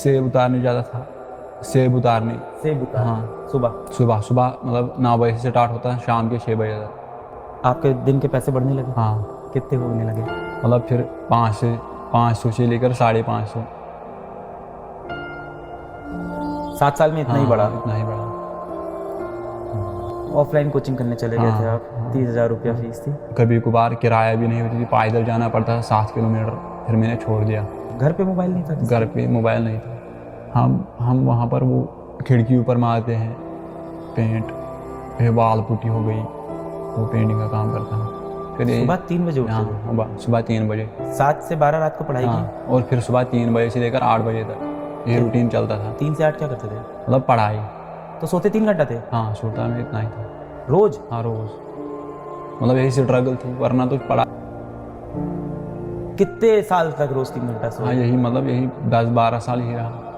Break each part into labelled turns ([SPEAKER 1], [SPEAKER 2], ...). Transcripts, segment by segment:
[SPEAKER 1] सेब उतारने जाता था। सेब उतारने।
[SPEAKER 2] सेब उतार।
[SPEAKER 1] हाँ।
[SPEAKER 2] सुबह।
[SPEAKER 1] सुबह सुबह मतलब 9 बजे से स्टार्ट होता है, शाम के 6 बजे तक।
[SPEAKER 2] आपके दिन के पैसे बढ़ने लगे?
[SPEAKER 1] हाँ।
[SPEAKER 2] कितने होने लगे?
[SPEAKER 1] मतलब फिर 500 से लेकर 550।
[SPEAKER 2] 7 साल में इतना ही बढ़ा?
[SPEAKER 1] इतना ही बढ़ा।
[SPEAKER 2] ऑफलाइन कोचिंग करने चले गए थे आप? 30,000 रुपया फीस थी।
[SPEAKER 1] कभी कभार किराया भी नहीं होती थी, पैदल जाना पड़ता था 7 किलोमीटर। फिर मैंने छोड़ दिया।
[SPEAKER 2] घर पे मोबाइल नहीं था?
[SPEAKER 1] घर पे मोबाइल नहीं था। हम वहाँ पर वो खिड़की ऊपर मारते हैं पेंट, फिर वाल पुट्टी हो गई, वो पेंटिंग का काम करता हूँ। फिर
[SPEAKER 2] सुबह 3 बजे उठते थे?
[SPEAKER 1] हाँ, सुबह 3 बजे।
[SPEAKER 2] 7 से 12 रात को पढ़ाई की?
[SPEAKER 1] और फिर सुबह 3 बजे से लेकर 8 बजे तक ये रूटीन चलता था।
[SPEAKER 2] 3 से 8 क्या करते थे?
[SPEAKER 1] मतलब पढ़ाई।
[SPEAKER 2] तो सोते 3 घंटा थे?
[SPEAKER 1] हाँ, सोता में इतना ही था
[SPEAKER 2] रोज?
[SPEAKER 1] हाँ, रोज। मतलब यही स्ट्रगल थी, वरना तो पढ़ा।
[SPEAKER 2] कितने साल तक रोज 3 घंटा सोए?
[SPEAKER 1] हाँ, यही 10-12 साल ही रहा।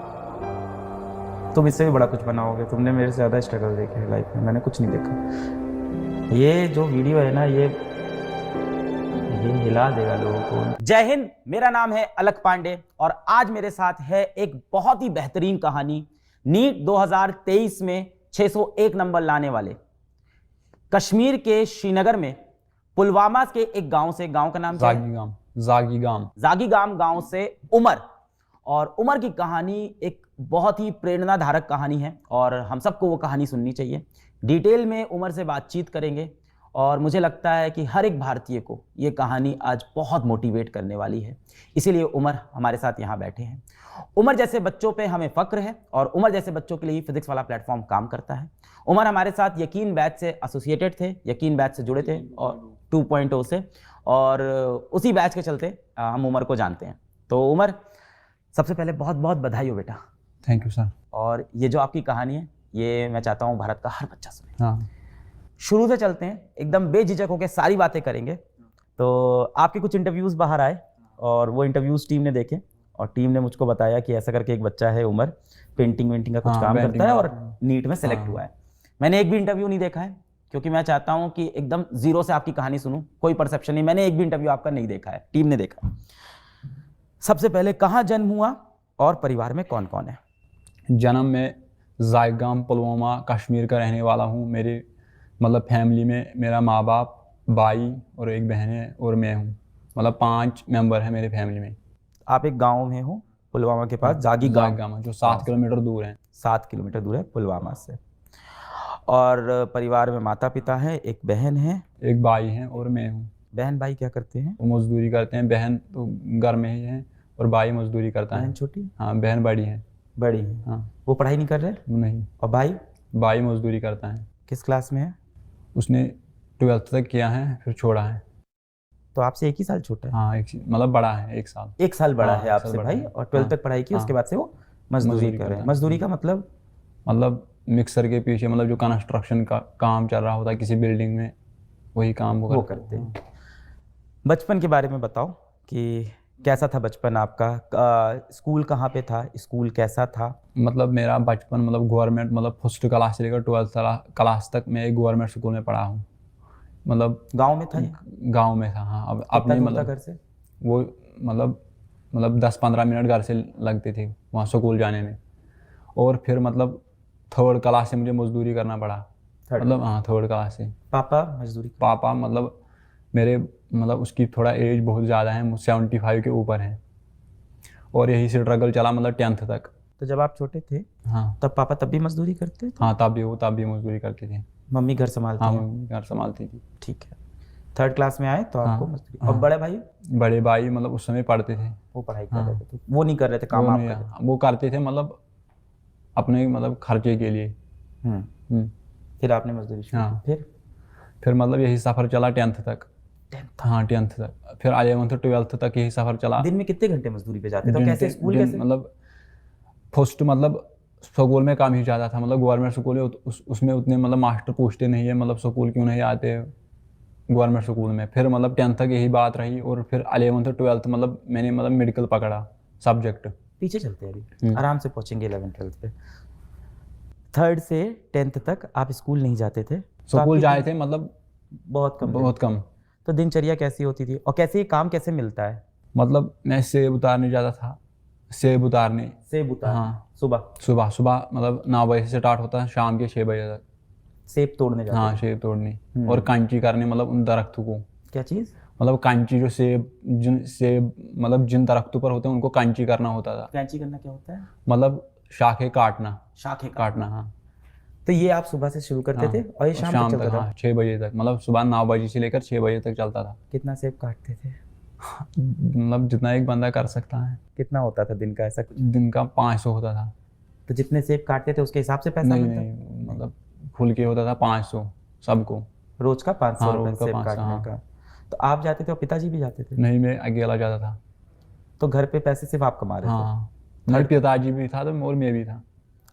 [SPEAKER 2] तुम इससे भी बड़ा कुछ बना होगे। तुमने मेरे से ज़्यादा स्ट्रगल देखे है लाइफ में, मैंने कुछ नहीं देखा। ये जो वीडियो है ना, ये हिला देगा लोगों को। जय हिंद, मेरा नाम है अलक पांडे और आज मेरे साथ है एक बहुत ही बेहतरीन कहानी। नीट 2023 में 601 नंबर लाने वाले, कश्मीर के श्रीनगर में पुलवामा के एक गांव से, गांव का नाम क्या है? जागीगाम गांव से उमर। और उमर की कहानी एक बहुत ही प्रेरणाधारक कहानी है और हम सबको वो कहानी सुननी चाहिए। डिटेल में उमर से बातचीत करेंगे और मुझे लगता है कि हर एक भारतीय को ये कहानी आज बहुत मोटिवेट करने वाली है, इसीलिए उमर हमारे साथ यहाँ बैठे हैं। उमर जैसे बच्चों पे हमें फ़क्र है और उमर जैसे बच्चों के लिए फिजिक्स वाला प्लेटफॉर्म काम करता है। उमर हमारे साथ यकीन बैच से एसोसिएटेड थे, यकीन बैच से जुड़े थे और 2.0 से, और उसी बैच के चलते हम उमर को जानते हैं। तो उमर, सबसे पहले बहुत बहुत बधाई हो बेटा।
[SPEAKER 1] Thank you sir.
[SPEAKER 2] और ये जो आपकी कहानी है, ये मैं चाहता हूँ भारत का हर बच्चा सुने।
[SPEAKER 1] हाँ।
[SPEAKER 2] शुरू से चलते हैं, एकदम बेझिझक होकर सारी बातें करेंगे। तो आपके कुछ इंटरव्यूज़ बाहर आए और वो इंटरव्यूज़ टीम ने देखे और टीम ने मुझको बताया कि ऐसा करके एक बच्चा है उमर, पेंटिंग वेंटिंग का कुछ काम करता है और नीट में सेलेक्ट हुआ है। मैंने एक भी इंटरव्यू नहीं देखा है क्योंकि मैं चाहता हूँ कि एकदम जीरो से आपकी कहानी सुनूं, कोई परसेप्शन नहीं। मैंने एक भी इंटरव्यू आपका नहीं देखा है, टीम ने देखा। सबसे पहले, कहाँ जन्म हुआ और परिवार में कौन कौन है?
[SPEAKER 1] जन्म में जागीगाम पुलवामा कश्मीर का रहने वाला हूँ। मेरे मतलब फैमिली में मेरा माँ बाप, भाई और एक बहन है और मैं हूँ। मतलब 5 मेंबर हैं मेरे फैमिली में।
[SPEAKER 2] आप एक गांव में हो पुलवामा के पास,
[SPEAKER 1] जागीगाम, जो 7 किलोमीटर दूर है।
[SPEAKER 2] 7 किलोमीटर दूर है पुलवामा से। और परिवार में माता पिता है, एक बहन है,
[SPEAKER 1] एक भाई है और मैं हूँ।
[SPEAKER 2] बहन भाई क्या करते हैं?
[SPEAKER 1] वो मजदूरी करते हैं। बहन तो घर में ही है और भाई मजदूरी करता है।
[SPEAKER 2] बहन छोटी?
[SPEAKER 1] हाँ, बहन बड़ी है।
[SPEAKER 2] बड़ी है।
[SPEAKER 1] हाँ।
[SPEAKER 2] वो पढ़ाई नहीं कर रहे?
[SPEAKER 1] नहीं।
[SPEAKER 2] और भाई?
[SPEAKER 1] भाई मजदूरी करता है।
[SPEAKER 2] किस क्लास में है?
[SPEAKER 1] उसने 12th तक किया है, फिर छोड़ा है।
[SPEAKER 2] तो आपसे 1 ही साल छोटा है?
[SPEAKER 1] हाँ, मतलब बड़ा है, 1 साल।
[SPEAKER 2] 1 साल बड़ा है
[SPEAKER 1] 1 साल
[SPEAKER 2] आपसे
[SPEAKER 1] बड़ा
[SPEAKER 2] भाई।
[SPEAKER 1] है।
[SPEAKER 2] और 12th तक पढ़ाई की, उसके बाद से वो मजदूरी कर रहे हैं। मजदूरी का मतलब?
[SPEAKER 1] मतलब मिक्सर के पीछे, मतलब जो कंस्ट्रक्शन का काम चल रहा होता है किसी बिल्डिंग में, वही काम वो
[SPEAKER 2] करते हैं। बचपन के बारे में बताओ कि कैसा था बचपन आपका? स्कूल कहाँ पे था? स्कूल कैसा था? मतलब
[SPEAKER 1] मेरा बचपन मतलब गवर्नमेंट, मतलब फर्स्ट क्लास से लेकर 12th क्लास तक मैं एक गवर्नमेंट स्कूल में पढ़ा हूँ। मतलब
[SPEAKER 2] गांव में था?
[SPEAKER 1] गांव में था। हाँ। अब अपने मतलब
[SPEAKER 2] घर से
[SPEAKER 1] वो मतलब 10-15 मिनट घर से लगते थे वहाँ स्कूल जाने में। और फिर मतलब 3rd क्लास से मुझे मजदूरी करना पड़ा। मतलब हाँ, 3rd क्लास से।
[SPEAKER 2] पापा मजदूरी?
[SPEAKER 1] पापा मतलब मेरे मतलब उसकी थोड़ा एज बहुत ज़्यादा है, 75 के ऊपर है। और यही स्ट्रगल चला मतलब 10th तक।
[SPEAKER 2] तो जब आप छोटे थे,
[SPEAKER 1] हाँ,
[SPEAKER 2] तब पापा तब भी मजदूरी करते थे?
[SPEAKER 1] हाँ, तब भी मजदूरी करते थे।
[SPEAKER 2] मम्मी घर संभालती?
[SPEAKER 1] हाँ, मम्मी घर संभालती थी।
[SPEAKER 2] ठीक है। 3rd क्लास में आए तो आपको मजदूरी। और बड़े भाई मतलब उस समय पढ़ते थे, वो पढ़ाई कर रहे थे, तो वो नहीं कर रहे थे काम? आप कर रहे थे?
[SPEAKER 1] वो करते थे मतलब अपने मतलब खर्चे के लिए।
[SPEAKER 2] फिर आपने मजदूरी शुरू की?
[SPEAKER 1] फिर मतलब यही सफ़र चला 10th तक। हाँ, 10th तक। फिर 11th 12th तक यही सफ़र चला।
[SPEAKER 2] दिन में कितने घंटे मजदूरी पे जाते थे? कैसे स्कूल कैसे?
[SPEAKER 1] मतलब फर्स्ट मतलब स्कूल में काम ही ज़्यादा था। मतलब गवर्नमेंट स्कूल है, उसमें उतने मतलब मास्टर पूछते नहीं है मतलब स्कूल क्यों नहीं आते गवर्नमेंट स्कूल में। फिर मतलब 10th तक यही बात रही और फिर 11th 12th मतलब मैंने मतलब मेडिकल पकड़ा सब्जेक्ट।
[SPEAKER 2] पीछे चलते हैं, अभी आराम से पहुंचेंगे 11th 12th पे। 3rd से 10th तक आप स्कूल नहीं जाते थे?
[SPEAKER 1] स्कूल जाए थे मतलब
[SPEAKER 2] बहुत कम। तो दिनचर्या कैसी होती थी और कैसे ये काम कैसे मिलता है?
[SPEAKER 1] मतलब मैं सेब उतारने जाता था। सेब उतारने।
[SPEAKER 2] सेब उतारने
[SPEAKER 1] हाँ
[SPEAKER 2] सुबह
[SPEAKER 1] सुबह सुबह मतलब 9 बजे से स्टार्ट होता है, शाम के 6 बजे तक।
[SPEAKER 2] सेब तोड़ने जाते
[SPEAKER 1] हाँ
[SPEAKER 2] थे।
[SPEAKER 1] सेब तोड़ने और कैंची करने, मतलब उन दरख्तों को,
[SPEAKER 2] क्या चीज?
[SPEAKER 1] मतलब कैंची जो सेब मतलब जिन दरख्तों पर होते हैं उनको कैंची करना होता था।
[SPEAKER 2] कैंची करना क्या होता है?
[SPEAKER 1] मतलब शाखें काटना।
[SPEAKER 2] शाखें
[SPEAKER 1] काटना हाँ।
[SPEAKER 2] तो ये आप सुबह से शुरू करते
[SPEAKER 1] हाँ
[SPEAKER 2] थे और ये
[SPEAKER 1] और
[SPEAKER 2] शाम तक चलता था?
[SPEAKER 1] हाँ 6 बजे तक, मतलब सुबह 9 बजे से लेकर 6 बजे तक चलता था।
[SPEAKER 2] कितना सेब काटते थे?
[SPEAKER 1] मतलब जितना एक बंदा कर सकता है।
[SPEAKER 2] कितना होता था दिन का ऐसा कुछ?
[SPEAKER 1] दिन का 500 होता था।
[SPEAKER 2] तो जितने सेब काटते थे उसके हिसाब से पैसा
[SPEAKER 1] नहीं
[SPEAKER 2] मिलता?
[SPEAKER 1] नहीं, मतलब खुल के होता था 500 सबको।
[SPEAKER 2] रोज का 500
[SPEAKER 1] हाँ
[SPEAKER 2] रुपए
[SPEAKER 1] रोज का
[SPEAKER 2] सेब
[SPEAKER 1] 500
[SPEAKER 2] काटने
[SPEAKER 1] हाँ।
[SPEAKER 2] का। तो आप जाते थे और पिताजी भी जाते थे?
[SPEAKER 1] नहीं मैं अकेला जाता था।
[SPEAKER 2] तो घर पे पैसे सिर्फ आप कमा रहे थे?
[SPEAKER 1] हाँ नहीं पिताजी भी था तो और मैं भी था।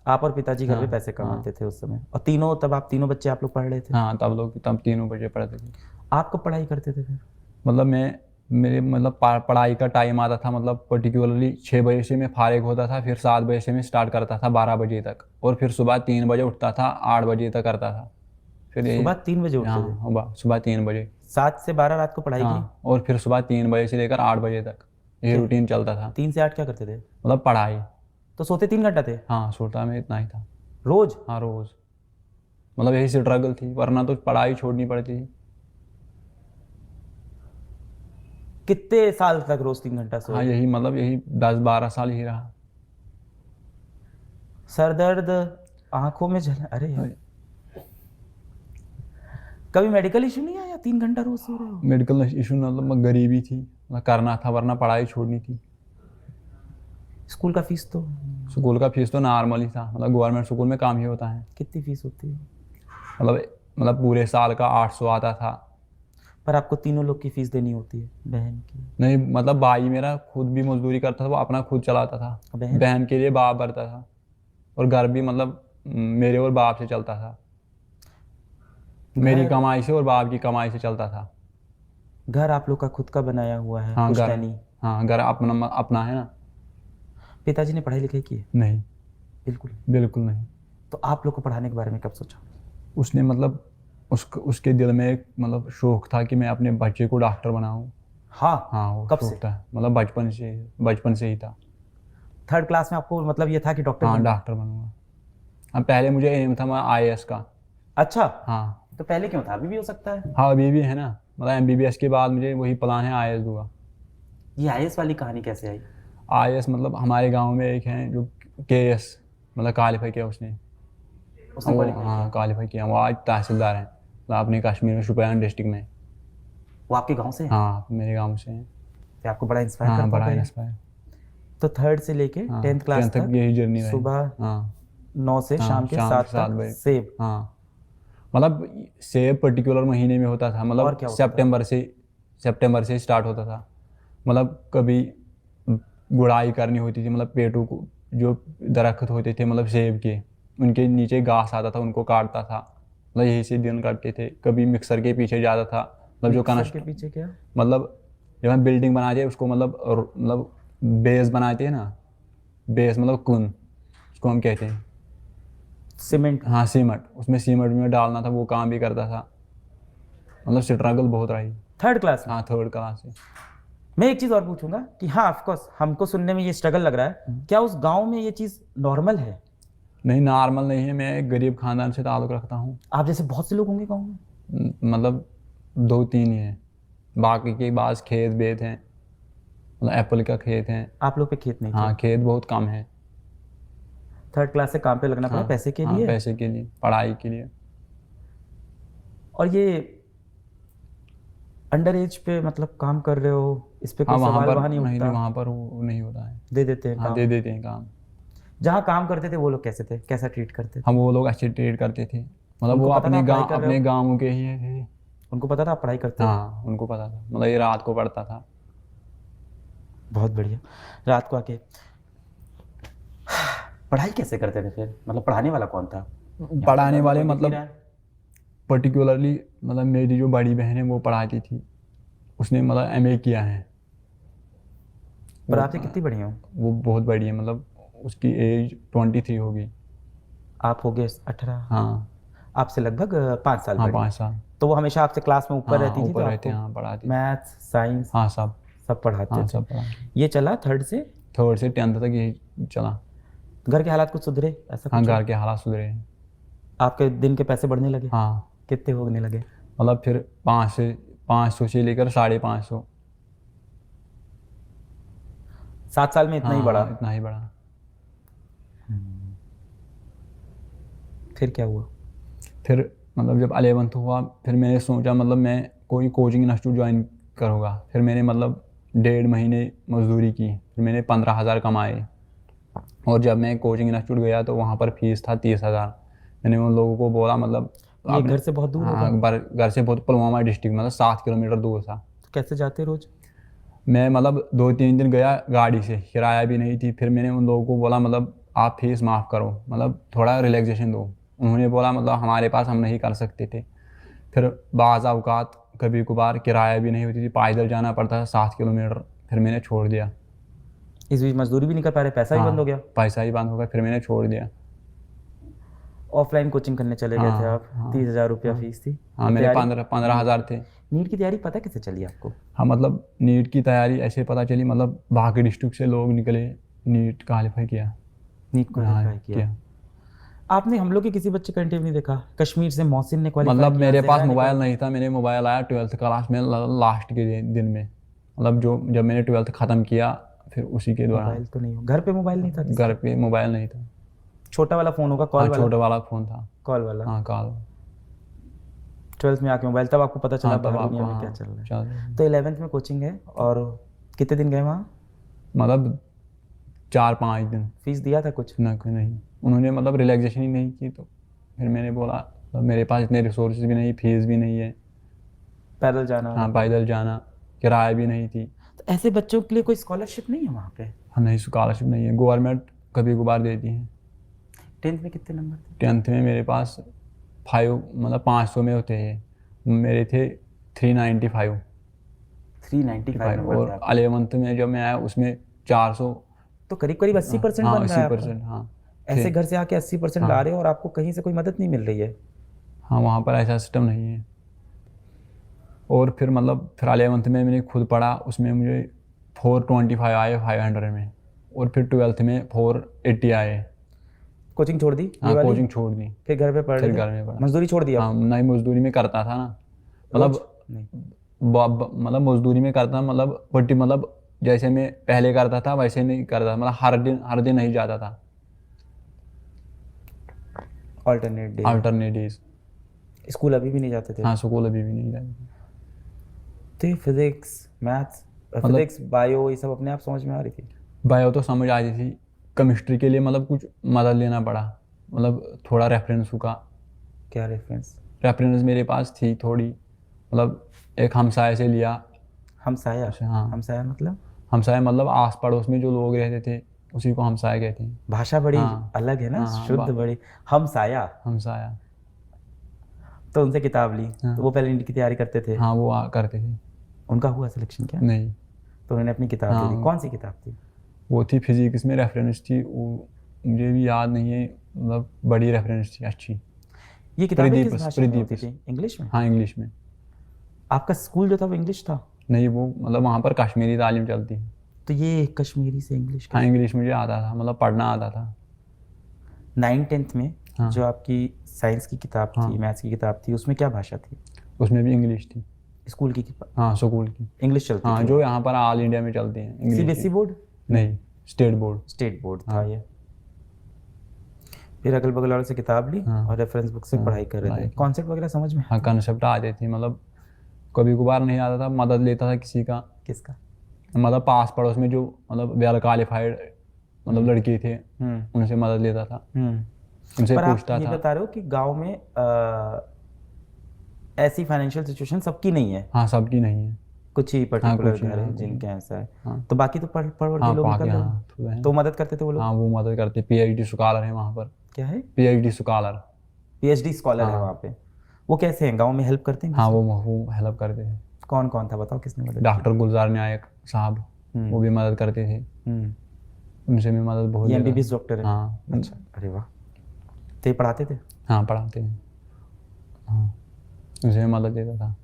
[SPEAKER 2] आप और पिताजी घर पे
[SPEAKER 1] हाँ,
[SPEAKER 2] पैसे कमाते थे उस समय? और तीनों, तब आप तीनों बच्चे आप लोग पढ़ रहे थे?
[SPEAKER 1] हाँ तब 3 बजे पढ़ते थे।
[SPEAKER 2] आप कब पढ़ाई करते थे फिर?
[SPEAKER 1] मतलब मेरे मतलब पढ़ाई का टाइम आता था, मतलब पर्टिकुलरली 6 बजे से मैं फारिग होता था, फिर 7 बजे से मैं स्टार्ट करता था 12 बजे तक, और फिर सुबह 3 बजे उठता था, 8 बजे तक करता था। फिर यही
[SPEAKER 2] सुबह 3 बजे उठते थे?
[SPEAKER 1] हाँ सुबह 3 बजे।
[SPEAKER 2] 7 से 12 रात को पढ़ाई की?
[SPEAKER 1] हाँ और फिर सुबह 3 बजे से लेकर 8 बजे तक ये
[SPEAKER 2] क्या?
[SPEAKER 1] रूटीन चलता था।
[SPEAKER 2] 3 से 8 क्या करते थे?
[SPEAKER 1] मतलब पढ़ाई।
[SPEAKER 2] तो सोते 3 घंटा थे
[SPEAKER 1] हाँ सोता मैं इतना ही था।
[SPEAKER 2] रोज?
[SPEAKER 1] हाँ रोज। मतलब यही स्ट्रगल थी, वरना तो पढ़ाई छोड़नी पड़ती थी।
[SPEAKER 2] कितने साल तक रोज 3 घंटा
[SPEAKER 1] हाँ
[SPEAKER 2] सोए?
[SPEAKER 1] यही मतलब यही 10-12 साल ही रहा।
[SPEAKER 2] सर दर्द, आंखों में जलन, अरे यार कभी मेडिकल इशू नहीं आया? 3 घंटा रोज सो रहे हो?
[SPEAKER 1] मेडिकल इशू मतलब गरीबी थी, मतलब करना था, वरना पढ़ाई छोड़नी थी।
[SPEAKER 2] स्कूल का फीस तो?
[SPEAKER 1] स्कूल का फीस तो नॉर्मल ही था, मतलब गवर्नमेंट स्कूल में काम ही होता है।
[SPEAKER 2] कितनी फीस होती है?
[SPEAKER 1] मतलब पूरे साल का 800 आता था।
[SPEAKER 2] पर आपको तीनों लोग की फीस देनी होती है, बहन की?
[SPEAKER 1] नहीं मतलब भाई मेरा खुद भी मजदूरी करता था, वो अपना खुद चलाता था।
[SPEAKER 2] बहन?
[SPEAKER 1] बहन के लिए बाप भरता था, और घर भी मतलब मेरे और बाप से चलता था। मेरी
[SPEAKER 2] घर?
[SPEAKER 1] कमाई से और बाप की कमाई से चलता था।
[SPEAKER 2] घर आप लोग का खुद का बनाया हुआ है?
[SPEAKER 1] हाँ घर।
[SPEAKER 2] पुश्तैनी?
[SPEAKER 1] हाँ घर अपना अपना है ना।
[SPEAKER 2] पिताजी ने पढ़ाई लिखाई की है?
[SPEAKER 1] नहीं
[SPEAKER 2] बिल्कुल?
[SPEAKER 1] बिल्कुल नहीं।
[SPEAKER 2] तो आप लोग को पढ़ाने के बारे में कब सोचा?
[SPEAKER 1] उसने मतलब उसके दिल में एक मतलब शौक था कि मैं अपने बच्चे को डॉक्टर बनाऊं।
[SPEAKER 2] हाँ?
[SPEAKER 1] हाँ वो
[SPEAKER 2] कब
[SPEAKER 1] शौक
[SPEAKER 2] से?
[SPEAKER 1] था, मतलब बचपन से ही था।
[SPEAKER 2] 3rd क्लास में आपको मतलब ये था कि डॉक्टर
[SPEAKER 1] हाँ
[SPEAKER 2] बनना?
[SPEAKER 1] डॉक्टर बनूंगा। हाँ पहले मुझे एम था मैं IAS का।
[SPEAKER 2] अच्छा,
[SPEAKER 1] हाँ
[SPEAKER 2] तो पहले क्यों था? अभी भी हो सकता है।
[SPEAKER 1] हाँ अभी भी है ना, मतलब MBBS के बाद मुझे वही प्लान है, IAS दूंगा।
[SPEAKER 2] ये आईएएस वाली कहानी कैसे आई?
[SPEAKER 1] IAS मतलब हमारे गांव में एक है जो KS मतलब क्वालिफाई किया उसने।
[SPEAKER 2] उसने
[SPEAKER 1] वो
[SPEAKER 2] क्वालिफाई
[SPEAKER 1] हाँ
[SPEAKER 2] किया?
[SPEAKER 1] क्वालिफाई किया, वो आज तहसीलदार हैं, मतलब अपने कश्मीर में शोपियान डिस्ट्रिक्ट में।
[SPEAKER 2] वो आपके गांव से है?
[SPEAKER 1] हाँ मेरे गांव से हैं।
[SPEAKER 2] तो आपको बड़ा इंस्पायर
[SPEAKER 1] हाँ
[SPEAKER 2] करता
[SPEAKER 1] बड़ा
[SPEAKER 2] होगा ये।
[SPEAKER 1] इंस्पायर।
[SPEAKER 2] तो 3rd से लेके
[SPEAKER 1] हाँ
[SPEAKER 2] 10th क्लास
[SPEAKER 1] 10th तक यही जर्नी रही।
[SPEAKER 2] सुबह
[SPEAKER 1] हाँ
[SPEAKER 2] 9 से
[SPEAKER 1] हाँ
[SPEAKER 2] शाम के 7 तक
[SPEAKER 1] बजे।
[SPEAKER 2] सेब?
[SPEAKER 1] हाँ मतलब सेब पर्टिकुलर महीने में होता था,
[SPEAKER 2] और
[SPEAKER 1] मतलब
[SPEAKER 2] क्या होता था?
[SPEAKER 1] सितंबर से स्टार्ट होता था। मतलब कभी गुड़ाई करनी होती थी, मतलब पेड़ों को जो दरख्त होते थे मतलब सेब के, उनके नीचे घास आता था, उनको काटता था, मतलब यही से दिन काटते थे। कभी मिक्सर के पीछे जाता था, मतलब जो
[SPEAKER 2] मिक्सर के पीछे क्या?
[SPEAKER 1] मतलब जब हम बिल्डिंग बनाते हैं उसको मतलब बेस बनाते हैं ना, बेस मतलब कुन उसको हम कहते हैं।
[SPEAKER 2] सीमेंट?
[SPEAKER 1] हाँ सीमेंट, उसमें सीमेंट में डालना था, वो काम भी करता था। मतलब स्ट्रगल बहुत रही।
[SPEAKER 2] 3rd क्लास में?
[SPEAKER 1] हाँ 3rd क्लास से।
[SPEAKER 2] मैं एक चीज और पूछूंगा कि हाँ ऑफ कोर्स हमको सुनने में ये स्ट्रगल लग रहा है, क्या उस गांव में ये चीज नॉर्मल है?
[SPEAKER 1] नहीं नॉर्मल नहीं है, मैं एक गरीब खानदान से ताल्लुक़ रखता हूँ।
[SPEAKER 2] आप जैसे बहुत से लोग होंगे गांव में?
[SPEAKER 1] मतलब 2-3 ही हैं, बाकी के पास खेत बेत हैं, मतलब एप्पल का खेत है।
[SPEAKER 2] आप लोग पे खेत नहीं
[SPEAKER 1] हाँ
[SPEAKER 2] थे?
[SPEAKER 1] खेत बहुत कम है।
[SPEAKER 2] 3rd क्लास से काम पे लगना पड़ा
[SPEAKER 1] हाँ
[SPEAKER 2] पैसे के
[SPEAKER 1] हाँ
[SPEAKER 2] लिए?
[SPEAKER 1] पैसे के लिए, पढ़ाई के लिए।
[SPEAKER 2] और ये अंडर एज पे मतलब काम कर रहे हो, इस पे
[SPEAKER 1] हाँ
[SPEAKER 2] कोई
[SPEAKER 1] वहाँ
[SPEAKER 2] सवाल
[SPEAKER 1] पर
[SPEAKER 2] वहाँ नहीं
[SPEAKER 1] नहीं,
[SPEAKER 2] उठता?
[SPEAKER 1] वहाँ पर वो नहीं होता है।
[SPEAKER 2] दे देते हैं
[SPEAKER 1] हाँ
[SPEAKER 2] काम?
[SPEAKER 1] दे देते हैं काम।
[SPEAKER 2] जहाँ काम करते थे वो लोग कैसे थे, कैसा ट्रीट करते थे?
[SPEAKER 1] हम वो लोग अच्छे ट्रेड करते थे, मतलब
[SPEAKER 2] उनको
[SPEAKER 1] वो
[SPEAKER 2] पता था आप पढ़ाई कर रहे
[SPEAKER 1] अपने
[SPEAKER 2] हो?
[SPEAKER 1] गाँव के ही थे।
[SPEAKER 2] उनको पता था आप पढ़ाई करते हो?
[SPEAKER 1] हाँ उनको पता था, मतलब ये रात को पढ़ता था।
[SPEAKER 2] बहुत बढ़िया। रात को आके पढ़ाई कैसे करते थे फिर? मतलब पढ़ाने वाला कौन था?
[SPEAKER 1] पढ़ाने वाले
[SPEAKER 2] कोई दिख नहीं
[SPEAKER 1] मतलब
[SPEAKER 2] रहा है।
[SPEAKER 1] पर्टिकुलरली मतलब मेरी जो बड़ी बहन है वो पढ़ाती थी, उसने मतलब MA किया है।
[SPEAKER 2] पर आपसे कितनी बड़ी हो?
[SPEAKER 1] वो बहुत बड़ी है, मतलब उसकी एज 23 होगी।
[SPEAKER 2] आप हो गए 18?
[SPEAKER 1] हाँ
[SPEAKER 2] आपसे लगभग 5 साल
[SPEAKER 1] हाँ
[SPEAKER 2] बड़ी।
[SPEAKER 1] 5 साल।
[SPEAKER 2] तो वो हमेशा आपसे क्लास में ऊपर
[SPEAKER 1] हाँ
[SPEAKER 2] रहती थी,
[SPEAKER 1] ऊपर
[SPEAKER 2] तो
[SPEAKER 1] रहते हैं,
[SPEAKER 2] आपको
[SPEAKER 1] हाँ पढ़ाती।
[SPEAKER 2] मैथ्स साइंस
[SPEAKER 1] हाँ सब
[SPEAKER 2] सब पढ़ाते
[SPEAKER 1] हाँ
[SPEAKER 2] थे?
[SPEAKER 1] सब पढ़ाती।
[SPEAKER 2] ये चला 3rd से
[SPEAKER 1] 3rd से 10th तक यही चला।
[SPEAKER 2] घर के हालात कुछ सुधरे, ऐसा
[SPEAKER 1] हाँ
[SPEAKER 2] कुछ?
[SPEAKER 1] घर के हालात सुधरे हैं।
[SPEAKER 2] आपके दिन के पैसे बढ़ने लगे?
[SPEAKER 1] हाँ
[SPEAKER 2] कितने होने लगे?
[SPEAKER 1] मतलब फिर 500 से लेकर 550।
[SPEAKER 2] 7 साल में इतना ही बढ़ा?
[SPEAKER 1] इतना ही बढ़ा।
[SPEAKER 2] फिर क्या हुआ?
[SPEAKER 1] फिर मतलब जब 11th हुआ फिर मैंने सोचा मतलब मैं कोई कोचिंग इंस्टीट्यूट ज्वाइन करूँगा। फिर मैंने मतलब 1.5 महीने मजदूरी की, फिर मैंने 15,000 कमाए। और जब मैं कोचिंग इंस्टीट्यूट गया तो वहाँ पर फीस था 30,000। मैंने उन लोगों को बोला मतलब
[SPEAKER 2] ये घर से बहुत दूर होगा?
[SPEAKER 1] हाँ घर से बहुत, पुलवामा डिस्ट्रिक्ट मतलब 7 किलोमीटर दूर था।
[SPEAKER 2] तो कैसे जाते रोज?
[SPEAKER 1] मैं मतलब 2-3 दिन गया गाड़ी से, किराया भी नहीं थी। फिर मैंने उन लोगों को बोला मतलब आप फीस माफ़ करो, मतलब थोड़ा रिलैक्सेशन दो। उन्होंने बोला मतलब हमारे पास हम नहीं कर सकते थे। फिर बाज़ औक़ात कभी कभार किराया भी नहीं होती थी, पैदल जाना पड़ता था 7 किलोमीटर। फिर मैंने छोड़ दिया।
[SPEAKER 2] इस बीच मजदूरी भी नहीं कर पा रहे, पैसा ही बंद हो गया?
[SPEAKER 1] पैसा ही बंद हो गया, फिर मैंने छोड़ दिया।
[SPEAKER 2] ऑफलाइन कोचिंग करने चले गए थे आप? 30,000 रुपया फीस थी।
[SPEAKER 1] हाँ मेरे
[SPEAKER 2] तैयारी?
[SPEAKER 1] 15,000 थे।
[SPEAKER 2] नीट की तैयारी पता कैसे चली आपको?
[SPEAKER 1] हाँ मतलब नीट की तैयारी ऐसे पता चली, मतलब बाकी डिस्ट्रिक्ट से लोग निकले, नीट क्वालिफाई किया।
[SPEAKER 2] नीट क्वालिफाई किया। आपने हम लोग के किसी बच्चे का इंटरव्यू नहीं देखा? कश्मीर से मोहसिन ने क्वालिफाई
[SPEAKER 1] मतलब
[SPEAKER 2] किया,
[SPEAKER 1] मेरे पास
[SPEAKER 2] ज़हरा ने
[SPEAKER 1] मोबाइल नहीं था, मैंने मोबाइल आया 12th क्लास में लास्ट के दिन में, मतलब जब मैंने 12th ख़त्म किया फिर उसी के दौरान।
[SPEAKER 2] मोबाइल तो नहीं हो, घर पे मोबाइल नहीं था?
[SPEAKER 1] घर पे मोबाइल नहीं था।
[SPEAKER 2] छोटा वाला फोन होगा, कॉल
[SPEAKER 1] हाँ
[SPEAKER 2] वाला?
[SPEAKER 1] छोटा वाला फ़ोन था।
[SPEAKER 2] कॉल वाला।
[SPEAKER 1] हाँ कॉल।
[SPEAKER 2] 12th में आके मोबाइल, तब आपको पता चला
[SPEAKER 1] हाँ तब
[SPEAKER 2] बाहर
[SPEAKER 1] आपको
[SPEAKER 2] दुनिया में
[SPEAKER 1] हाँ
[SPEAKER 2] क्या चल रहा है।
[SPEAKER 1] चल
[SPEAKER 2] तो 11th में कोचिंग है, और कितने दिन गए वहाँ?
[SPEAKER 1] मतलब 4-5 दिन।
[SPEAKER 2] फीस दिया था कुछ?
[SPEAKER 1] ना कोई नहीं, उन्होंने मतलब रिलैक्सेशन ही नहीं की। तो फिर मैंने बोला मतलब मेरे पास इतने रिसोर्सेज भी नहीं, फीस भी नहीं है।
[SPEAKER 2] पैदल जाना?
[SPEAKER 1] हाँ पैदल जाना, किराया भी नहीं थी।
[SPEAKER 2] तो ऐसे बच्चों के लिए कोई स्कॉलरशिप नहीं है वहाँ पे?
[SPEAKER 1] हाँ नहीं स्कॉलरशिप नहीं है, गवर्नमेंट कभी कभार देती है।
[SPEAKER 2] 10th में कितने नंबर थे?
[SPEAKER 1] 10th में मेरे पास 5 मतलब 500 में होते हैं, मेरे थे 395।
[SPEAKER 2] 395 नंबर
[SPEAKER 1] और
[SPEAKER 2] थे आपके।
[SPEAKER 1] 11th में जब मैं आया उसमें 400।
[SPEAKER 2] तो करीब करीब 80%
[SPEAKER 1] हाँ
[SPEAKER 2] बन रहा है आपका।
[SPEAKER 1] 80%। हाँ
[SPEAKER 2] ऐसे घर से आके 80% ला रहे हो और आपको कहीं से कोई मदद नहीं मिल रही है?
[SPEAKER 1] हाँ वहाँ पर ऐसा सिस्टम नहीं है। और फिर मतलब फिर 11th में मैंने खुद पढ़ा, उसमें मुझे 425 आए 500 में। और फिर 12th में 480 आए।
[SPEAKER 2] कोचिंग छोड़ दी ये
[SPEAKER 1] हाँ
[SPEAKER 2] वाली?
[SPEAKER 1] कोचिंग छोड़ दी,
[SPEAKER 2] फिर घर पे पढ़
[SPEAKER 1] फिर
[SPEAKER 2] रहे थे?
[SPEAKER 1] घर में पढ़ा।
[SPEAKER 2] मजदूरी छोड़ दी आप?
[SPEAKER 1] हाँ नहीं मजदूरी में करता था ना,
[SPEAKER 2] रोज?
[SPEAKER 1] मतलब
[SPEAKER 2] नहीं।
[SPEAKER 1] मतलब मजदूरी में करता, मतलब बट्टी, मतलब जैसे मैं पहले करता था वैसे नहीं करता, मतलब हर दिन नहीं जाता था।
[SPEAKER 2] Alternate day?
[SPEAKER 1] Alternate days.
[SPEAKER 2] School अभी भी नहीं जाते थे?
[SPEAKER 1] हाँ स्कूल अभी भी नहीं जाता।
[SPEAKER 2] तो फिजिक्स, मैथ्स, फिजिक्स बायो ये सब अपने आप समझ में आ रही थी?
[SPEAKER 1] बायो तो समझ आ रही थी, केमिस्ट्री के लिए मतलब कुछ मदद लेना पड़ा, मतलब थोड़ा रेफरेंस का।
[SPEAKER 2] क्या रेफरेंस?
[SPEAKER 1] रेफरेंस मेरे पास थी थोड़ी, मतलब एक हमसाये से लिया।
[SPEAKER 2] हमसाया?
[SPEAKER 1] हाँ
[SPEAKER 2] हमसाया मतलब?
[SPEAKER 1] हमसाया मतलब आस पड़ोस में जो लोग रहते थे उसी को हमसाया कहते हैं।
[SPEAKER 2] भाषा बड़ी
[SPEAKER 1] हाँ
[SPEAKER 2] अलग है ना,
[SPEAKER 1] हाँ
[SPEAKER 2] शुद्ध बड़ी। हमसाया?
[SPEAKER 1] हमसाया।
[SPEAKER 2] तो उनसे किताब ली,
[SPEAKER 1] हाँ
[SPEAKER 2] तो वो पहले नीट की तैयारी करते थे?
[SPEAKER 1] हाँ वो करते थे।
[SPEAKER 2] उनका हुआ सिलेक्शन क्या?
[SPEAKER 1] नहीं
[SPEAKER 2] तो उन्होंने अपनी किताब दे दी।
[SPEAKER 1] हाँ
[SPEAKER 2] कौन सी किताब थी?
[SPEAKER 1] वो थी फिजिक्स में रेफरेंस थी, वो मुझे भी याद नहीं है, मतलब बड़ी रेफरेंस थी अच्छी।
[SPEAKER 2] ये किताबें किस
[SPEAKER 1] प्रदीप
[SPEAKER 2] भाषा में होती
[SPEAKER 1] प्रदीप
[SPEAKER 2] थी? इंग्लिश में?
[SPEAKER 1] हाँ इंग्लिश में।
[SPEAKER 2] आपका स्कूल जो था वो इंग्लिश था?
[SPEAKER 1] नहीं वो मतलब वहाँ पर कश्मीरी तालीम चलती है।
[SPEAKER 2] तो ये कश्मीरी से इंग्लिश?
[SPEAKER 1] हाँ इंग्लिश मुझे आता था, मतलब पढ़ना आता था।
[SPEAKER 2] 9th-10th में
[SPEAKER 1] हाँ।
[SPEAKER 2] जो आपकी साइंस की किताब थी, मैथ्स की किताब थी, उसमें क्या भाषा थी?
[SPEAKER 1] उसमें भी इंग्लिश थी।
[SPEAKER 2] स्कूल की किताब?
[SPEAKER 1] हाँ स्कूल की
[SPEAKER 2] इंग्लिश चलती
[SPEAKER 1] हाँ
[SPEAKER 2] थी?
[SPEAKER 1] जो यहाँ पर ऑल इंडिया में चलती हैं इंग्लिश।
[SPEAKER 2] CBSE board?
[SPEAKER 1] नहीं स्टेट बोर्ड।
[SPEAKER 2] स्टेट बोर्ड था ये। फिर अगल बगल वालों से किताब ली और रेफरेंस बुक से पढ़ाई कर रहे थे। कॉन्सेप्ट वगैरह समझ में?
[SPEAKER 1] हाँ कंसेप्ट आते थे, मतलब कभी कभार नहीं आता था, मदद लेता था किसी का।
[SPEAKER 2] किसका?
[SPEAKER 1] मतलब पास पड़ोस में जो मतलब वेल क्वालिफाइड मतलब लड़के थे उनसे मदद लेता था, उनसे
[SPEAKER 2] पर आप
[SPEAKER 1] पूछता
[SPEAKER 2] ये
[SPEAKER 1] था।
[SPEAKER 2] बता रहे हो कि गांव में ऐसी फाइनेंशियल सिचुएशन सबकी नहीं है?
[SPEAKER 1] हाँ सबकी नहीं है।
[SPEAKER 2] कुछ ही पर्टिकुलर
[SPEAKER 1] कुछ ही,
[SPEAKER 2] घर है
[SPEAKER 1] हाँ,
[SPEAKER 2] जिनके ऐसा है।
[SPEAKER 1] हाँ।
[SPEAKER 2] तो बाकी तो पढ़ पढ़
[SPEAKER 1] हाँ
[SPEAKER 2] के लोग
[SPEAKER 1] बाकी
[SPEAKER 2] निकल रहे
[SPEAKER 1] हाँ
[SPEAKER 2] हैं।
[SPEAKER 1] थोड़े हैं।
[SPEAKER 2] तो मदद करते थे वो लोग?
[SPEAKER 1] हाँ वो मदद करते, PhD स्कॉलर है वहाँ पर।
[SPEAKER 2] क्या है?
[SPEAKER 1] PhD scholar.
[SPEAKER 2] PhD स्कॉलर है वहाँ पे। वो कैसे हैं, गांव में हेल्प करते हैं?
[SPEAKER 1] हाँ वो हेल्प करते थे।
[SPEAKER 2] कौन कौन था बताओ, किसने मदद?
[SPEAKER 1] डॉक्टर गुलजार नायक साहब, वो भी मदद करते थे। उनसे भी मदद बहुत।
[SPEAKER 2] ये MBBS डॉक्टर है?
[SPEAKER 1] हाँ।
[SPEAKER 2] अच्छा, अरे वाह। तो ये पढ़ाते थे?
[SPEAKER 1] हाँ पढ़ाते हैं। हाँ उनसे भी मदद देता था।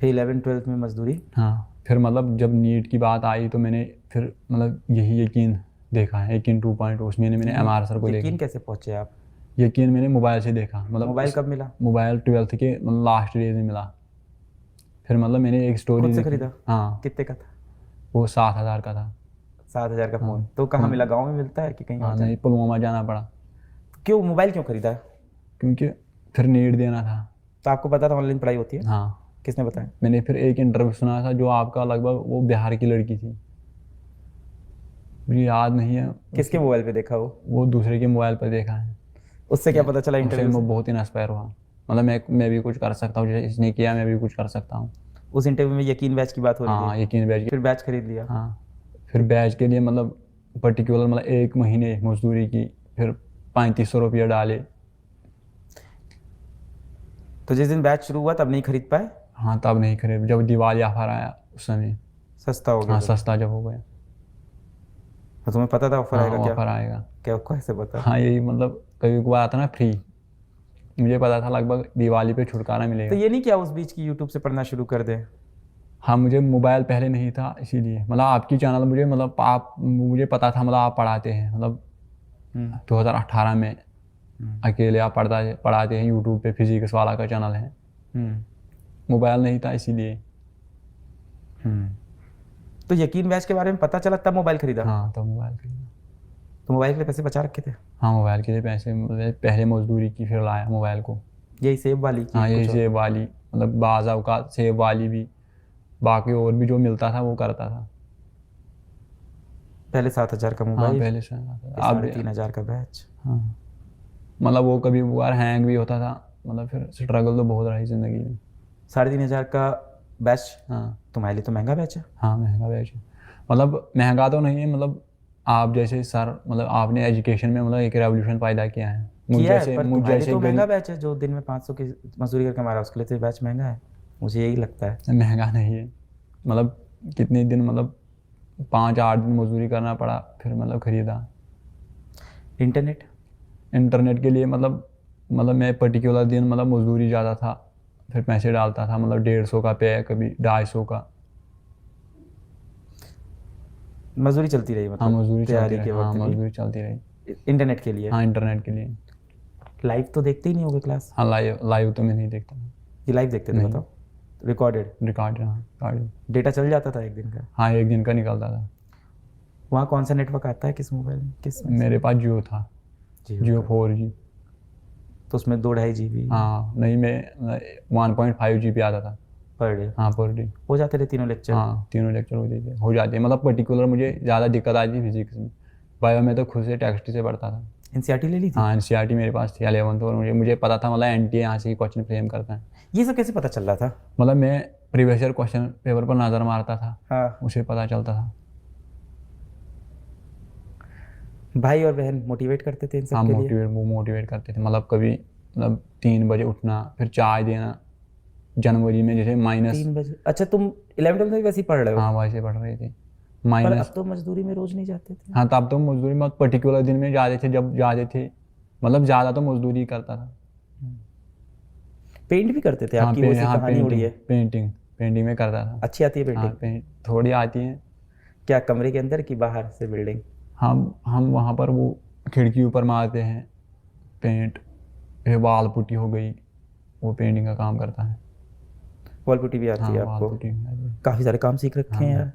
[SPEAKER 2] फिर 11th-12th में मजदूरी?
[SPEAKER 1] हाँ फिर मतलब जब नीट की बात आई तो मैंने फिर मतलब यही यकीन देखा है, यकीन 2.0, उसमें मैंने MR सर को
[SPEAKER 2] यकीन
[SPEAKER 1] देखा।
[SPEAKER 2] कैसे पहुंचे आप?
[SPEAKER 1] यकीन मैंने मोबाइल से देखा, मतलब
[SPEAKER 2] मोबाइल कब मिला?
[SPEAKER 1] मोबाइल 12th के मतलब लास्ट डेज में मिला। फिर मतलब मैंने एक स्टोरी
[SPEAKER 2] खुद से
[SPEAKER 1] देखी।
[SPEAKER 2] खरीदा?
[SPEAKER 1] हाँ,
[SPEAKER 2] कितने का था?
[SPEAKER 1] वो 7,000 का था।
[SPEAKER 2] 7,000 का
[SPEAKER 1] हाँ,
[SPEAKER 2] फोन? तो कहाँ मिला, गाँव में मिलता है कि कहीं
[SPEAKER 1] हाँ
[SPEAKER 2] और
[SPEAKER 1] नहीं, पुलवामा जाना पड़ा
[SPEAKER 2] क्यों मोबाइल क्यों खरीदा?
[SPEAKER 1] क्योंकि फिर नीट देना था।
[SPEAKER 2] तो आपको पता था ऑनलाइन पढ़ाई होती है?
[SPEAKER 1] हाँ,
[SPEAKER 2] किसने बताया?
[SPEAKER 1] मैंने फिर एक इंटरव्यू सुना था जो आपका, लगभग वो बिहार की लड़की थी, मुझे याद नहीं है।
[SPEAKER 2] किसके मोबाइल पे देखा
[SPEAKER 1] वो दूसरे के मोबाइल पर देखा है।
[SPEAKER 2] उससे क्या पता चला
[SPEAKER 1] उससे
[SPEAKER 2] इंटरव्यू
[SPEAKER 1] मैं
[SPEAKER 2] से?
[SPEAKER 1] बहुत इंस्पायर हुआ, मतलब मैं भी कुछ कर सकता हूँ, जैसे इसने किया मैं भी कुछ कर सकता हूँ।
[SPEAKER 2] उस इंटरव्यू में यकीन बैच की बात हो रही
[SPEAKER 1] हाँ,
[SPEAKER 2] थी?
[SPEAKER 1] यकीन बैच
[SPEAKER 2] फिर बैच खरीद लिया?
[SPEAKER 1] हाँ, फिर बैच के लिए मतलब पर्टिकुलर मतलब 1 महीने मजदूरी की, फिर 3500 रुपया डाले।
[SPEAKER 2] तो जिस दिन बैच शुरू हुआ तब नहीं खरीद पाए?
[SPEAKER 1] हाँ, तब नहीं खरीद, जब दिवाली ऑफर आया उस समय।
[SPEAKER 2] सस्ता हो गया
[SPEAKER 1] हाँ,
[SPEAKER 2] तो?
[SPEAKER 1] सस्ता जब हो गया।
[SPEAKER 2] तो तुम्हें पता था ऑफर
[SPEAKER 1] हाँ,
[SPEAKER 2] आएगा? क्या
[SPEAKER 1] ऑफर आएगा।
[SPEAKER 2] क्या कैसे पता?
[SPEAKER 1] हाँ, यही मतलब कभी कभार आता ना फ्री, मुझे पता था लगभग दिवाली पे छुटकारा
[SPEAKER 2] तो
[SPEAKER 1] मिलेगा।
[SPEAKER 2] ये नहीं क्या उस बीच की यूट्यूब से पढ़ना शुरू कर दे?
[SPEAKER 1] हाँ, मुझे मोबाइल पहले नहीं था, इसीलिए मतलब आपकी चैनल मुझे, मतलब आप, मुझे पता था मतलब आप पढ़ाते हैं, मतलब 2018 में अकेले आप पढ़ाते हैं यूट्यूब पे, फिजिक्स वाला का चैनल है। मोबाइल नहीं था इसीलिए।
[SPEAKER 2] तो यकीन बैच के बारे में पता चला तब मोबाइल खरीदा?
[SPEAKER 1] हाँ, तो मोबाइल खरीदा।
[SPEAKER 2] तो मोबाइल के लिए पैसे बचा रखे थे?
[SPEAKER 1] हाँ, मोबाइल के लिए पैसे मतलब पहले मजदूरी की, फिर लाया मोबाइल को।
[SPEAKER 2] यही सेब वाली की
[SPEAKER 1] हाँ, यही
[SPEAKER 2] कुछ और?
[SPEAKER 1] सेब वाली, मतलब बाज़ औक़ात सेब वाली भी, बाकी और भी जो मिलता था वो करता था।
[SPEAKER 2] पहले 7,000 का
[SPEAKER 1] हाँ,
[SPEAKER 2] मोबाइल,
[SPEAKER 1] पहले से अब
[SPEAKER 2] 3,500 का बैच।
[SPEAKER 1] हाँ, मतलब वो कभी कभार हैंग भी होता था, मतलब फिर स्ट्रगल तो बहुत रही ज़िंदगी में।
[SPEAKER 2] 3,500 का बैच
[SPEAKER 1] हाँ,
[SPEAKER 2] तुम्हारे लिए तो महंगा बैच है।
[SPEAKER 1] हाँ, महंगा बैच है, मतलब महंगा तो नहीं है, मतलब आप जैसे सर, मतलब आपने एजुकेशन में मतलब एक रेवोल्यूशन पैदा किया है।
[SPEAKER 2] किया है, पर
[SPEAKER 1] मुझ
[SPEAKER 2] तुम्हारे लिए
[SPEAKER 1] जैसे
[SPEAKER 2] तो महंगा
[SPEAKER 1] गरीब,
[SPEAKER 2] बैच है। जो दिन में 500 की मजदूरी करके हमारा, उसके लिए तो बैच महंगा है, मुझे यही लगता है।
[SPEAKER 1] महंगा नहीं है, मतलब कितने दिन, मतलब 5-8 दिन मजदूरी करना पड़ा, फिर मतलब ख़रीदा।
[SPEAKER 2] इंटरनेट?
[SPEAKER 1] इंटरनेट के लिए मतलब मैं पर्टिकुलर दिन मतलब मजदूरी ज़्यादा था, फिर पैसे डालता था, मतलब 150 का पे, कभी 250 का।
[SPEAKER 2] मजदूरी चलती रही
[SPEAKER 1] हाँ,
[SPEAKER 2] मतलब
[SPEAKER 1] मजदूरी चलती
[SPEAKER 2] तैयारी
[SPEAKER 1] रही,
[SPEAKER 2] के
[SPEAKER 1] हाँ
[SPEAKER 2] वक्त
[SPEAKER 1] मजदूरी चलती रही।
[SPEAKER 2] भी? इंटरनेट के लिए?
[SPEAKER 1] हाँ, इंटरनेट के लिए।
[SPEAKER 2] लाइव तो देखते ही नहीं होगे क्लास?
[SPEAKER 1] हाँ, लाइव लाइव तो मैं नहीं देखता।
[SPEAKER 2] ये लाइव देखते थे
[SPEAKER 1] नहीं,
[SPEAKER 2] बताओ? रिकॉर्डेड?
[SPEAKER 1] रिकॉर्ड, हाँ रिकॉर्ड।
[SPEAKER 2] डेटा चल जाता था एक दिन का?
[SPEAKER 1] हाँ, 1 दिन का निकलता था।
[SPEAKER 2] वहाँ कौन सा नेटवर्क आता है किस मोबाइल में, किस में?
[SPEAKER 1] मेरे पास जियो था, जियो
[SPEAKER 2] का।
[SPEAKER 1] 4G।
[SPEAKER 2] तो उसमें 2-2.5 GB
[SPEAKER 1] हाँ नहीं, मैं 1.5 GB आता था।
[SPEAKER 2] Per day?
[SPEAKER 1] हाँ, पर डे।
[SPEAKER 2] हो जाते थे तीनों लेक्चर?
[SPEAKER 1] हाँ, तीनों लेक्चर हो जाते हैं, मतलब पर्टिकुलर मुझे ज़्यादा दिक्कत आई थी फिजिक्स में। बायो में तो खुद से टेक्स्ट से पढ़ता था।
[SPEAKER 2] NCERT ले ली थी?
[SPEAKER 1] हाँ, NCERT मेरे पास थी 11th, और मुझे पता था मतलब NTA यहाँ से ही क्वेश्चन फ्रेम करता है।
[SPEAKER 2] ये सब कैसे पता चल रहा था?
[SPEAKER 1] मतलब मैं प्रीवियस ईयर क्वेश्चन पेपर पर नज़र मारता था,
[SPEAKER 2] हाँ।
[SPEAKER 1] उसे पता चलता था।
[SPEAKER 2] भाई और बहन मोटिवेट करते थे इन सब
[SPEAKER 1] हाँ,
[SPEAKER 2] के लिए?
[SPEAKER 1] वो मोटिवेट करते थे, मतलब कभी मतलब 3 बजे उठना, फिर चाय देना। जनवरी में जैसे माइनस,
[SPEAKER 2] 3 बजे? अच्छा, तुम 11th में वैसे ही पढ़ रहे हो?
[SPEAKER 1] हाँ वैसे पढ़ रहे थे,
[SPEAKER 2] पर
[SPEAKER 1] माइनस।
[SPEAKER 2] अब तो मजदूरी में रोज नहीं जाते थे?
[SPEAKER 1] हाँ, तब तो मजदूरी में पर्टिकुलर दिन में जाते थे, जब जाते थे, मतलब ज़्यादा तो मजदूरी करता था।
[SPEAKER 2] पेंट भी करते थे?
[SPEAKER 1] हाँ,
[SPEAKER 2] आपकी वो सी
[SPEAKER 1] हाँ,
[SPEAKER 2] कहानी उड़ी है।
[SPEAKER 1] पेंटिंग में करता था।
[SPEAKER 2] अच्छी आती है
[SPEAKER 1] हाँ,
[SPEAKER 2] पेंटिंग?
[SPEAKER 1] थोड़ी आती है।
[SPEAKER 2] क्या कमरे के अंदर की बाहर से बिल्डिंग?
[SPEAKER 1] हम वहाँ पर वो खिड़की ऊपर मारते हैं पेंट, फिर वाल पुट्टी हो गई, वो पेंटिंग का काम करता है।
[SPEAKER 2] वॉल पुट्टी भी आती
[SPEAKER 1] हाँ,
[SPEAKER 2] है
[SPEAKER 1] वाल
[SPEAKER 2] आपको?
[SPEAKER 1] पुट्टी भी आती है।
[SPEAKER 2] काफ़ी सारे काम सीख रखे हैं
[SPEAKER 1] हाँ।
[SPEAKER 2] यार।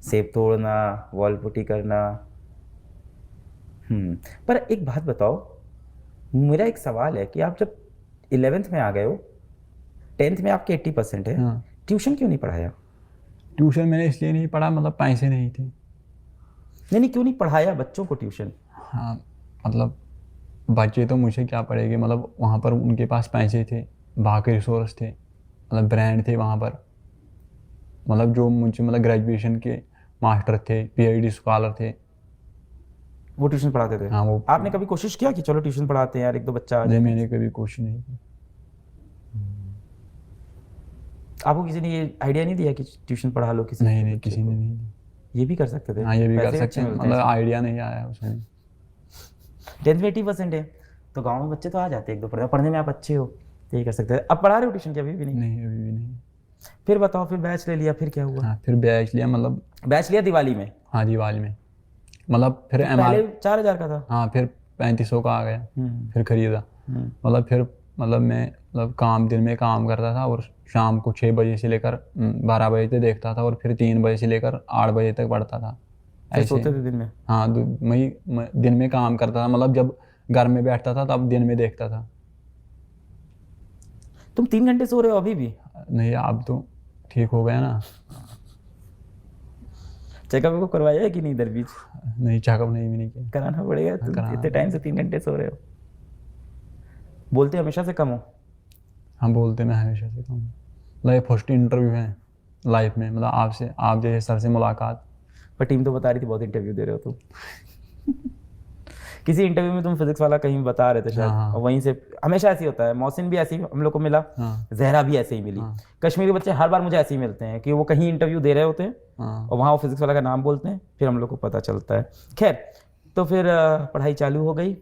[SPEAKER 2] सेब तोड़ना, वॉल पुट्टी करना। पर एक बात बताओ, मेरा एक सवाल है कि आप जब 11th में आ गए हो, 10th में आपके 80% है,
[SPEAKER 1] हाँ,
[SPEAKER 2] ट्यूशन क्यों नहीं पढ़ाया?
[SPEAKER 1] ट्यूशन मैंने इसलिए नहीं पढ़ा, मतलब पैसे नहीं थे।
[SPEAKER 2] नहीं नहीं, क्यों नहीं पढ़ाया बच्चों को ट्यूशन?
[SPEAKER 1] हाँ, मतलब बच्चे तो मुझे क्या पड़ेंगे, मतलब वहाँ पर उनके पास पैसे थे, बाकी रिसोर्स थे, मतलब ब्रांड थे वहाँ पर, मतलब जो मुझे मतलब ग्रेजुएशन के मास्टर थे, PhD स्कॉलर थे।
[SPEAKER 2] वो ट्यूशन पढ़ाते थे?
[SPEAKER 1] हाँ, वो
[SPEAKER 2] आपने कभी कोशिश किया कि चलो ट्यूशन पढ़ाते हैं यार, एक दो बच्चा आ
[SPEAKER 1] नहीं,
[SPEAKER 2] जाए?
[SPEAKER 1] मैंने कभी कोशिश नहीं की।
[SPEAKER 2] आपको किसी ने ये आइडिया नहीं दिया कि ट्यूशन पढ़ा लो किसी
[SPEAKER 1] नहीं,
[SPEAKER 2] के
[SPEAKER 1] नहीं,
[SPEAKER 2] बच्चे
[SPEAKER 1] किसी
[SPEAKER 2] को?
[SPEAKER 1] ने नहीं दी।
[SPEAKER 2] ये भी कर सकते थे?
[SPEAKER 1] हाँ, ये भी कर
[SPEAKER 2] पैसे
[SPEAKER 1] सकते
[SPEAKER 2] अच्छे
[SPEAKER 1] हैं,
[SPEAKER 2] मिलते हैं
[SPEAKER 1] मतलब
[SPEAKER 2] इसमें।
[SPEAKER 1] आइडिया नहीं आया उसमें।
[SPEAKER 2] 10th में 80% है तो गांव में बच्चे तो आ जाते हैं, एक दो पढ़ने में आप अच्छे हो तो ये कर सकते हैं। अब पढ़ा रहे हो ट्यूशन? क्या अभी भी नहीं?
[SPEAKER 1] नहीं, अभी भी नहीं।
[SPEAKER 2] फिर बताओ, फिर बैच ले लिया, फिर क्या हुआ?
[SPEAKER 1] हाँ फिर बैच लिया, मतलब
[SPEAKER 2] बैच लिया दिवाली में?
[SPEAKER 1] हाँ दिवाली में, मतलब फिर
[SPEAKER 2] पहले 4,000 का था।
[SPEAKER 1] हाँ फिर 3500 का आ गया,
[SPEAKER 2] हम्म।
[SPEAKER 1] फिर खरीदा। मतलब फिर मतलब मैं मतलब काम दिन में काम करता था और शाम को 6 बजे से लेकर 12 बजे तक देखता था और फिर 3 बजे से लेकर 8 बजे तक पढ़ता था
[SPEAKER 2] फिर
[SPEAKER 1] ऐसे।
[SPEAKER 2] सोते थे दिन में?
[SPEAKER 1] हाँ मैं दिन में काम करता था, मतलब जब घर में बैठता था तब दिन में देखता था।
[SPEAKER 2] तुम 3 घंटे सो रहे हो अभी भी?
[SPEAKER 1] नहीं अब तो ठीक हो गया ना।
[SPEAKER 2] चेकअप को करवाया है कि नहीं इधर बीच?
[SPEAKER 1] नहीं चेकअप नहीं किया।
[SPEAKER 2] कराना पड़ेगा, तुम
[SPEAKER 1] कराना
[SPEAKER 2] इतने टाइम से 3 घंटे सो रहे हो। बोलते हमेशा से कम हो?
[SPEAKER 1] हम बोलते मैं हमेशा से कहूँ, मतलब ये फर्स्ट इंटरव्यू है लाइफ में, मतलब आपसे, आप जैसे सर से मुलाकात।
[SPEAKER 2] पर टीम तो बता रही थी बहुत इंटरव्यू दे रहे हो तुम। किसी इंटरव्यू में तुम फिजिक्स वाला कहीं बता रहे थे शायद,
[SPEAKER 1] हाँ।
[SPEAKER 2] और वहीं से हमेशा ऐसे ही होता है। मौसिन भी ऐसे ही हम लोग को मिला,
[SPEAKER 1] हाँ
[SPEAKER 2] जहरा भी ऐसे ही मिली।
[SPEAKER 1] हाँ।
[SPEAKER 2] कश्मीरी बच्चे हर बार मुझे ऐसे ही मिलते हैं कि वो कहीं इंटरव्यू दे रहे होते हैं
[SPEAKER 1] हाँ
[SPEAKER 2] और वहाँ वो फिजिक्स वाला का नाम बोलते हैं, फिर हम लोग को पता चलता है। खैर, तो फिर पढ़ाई चालू हो गई,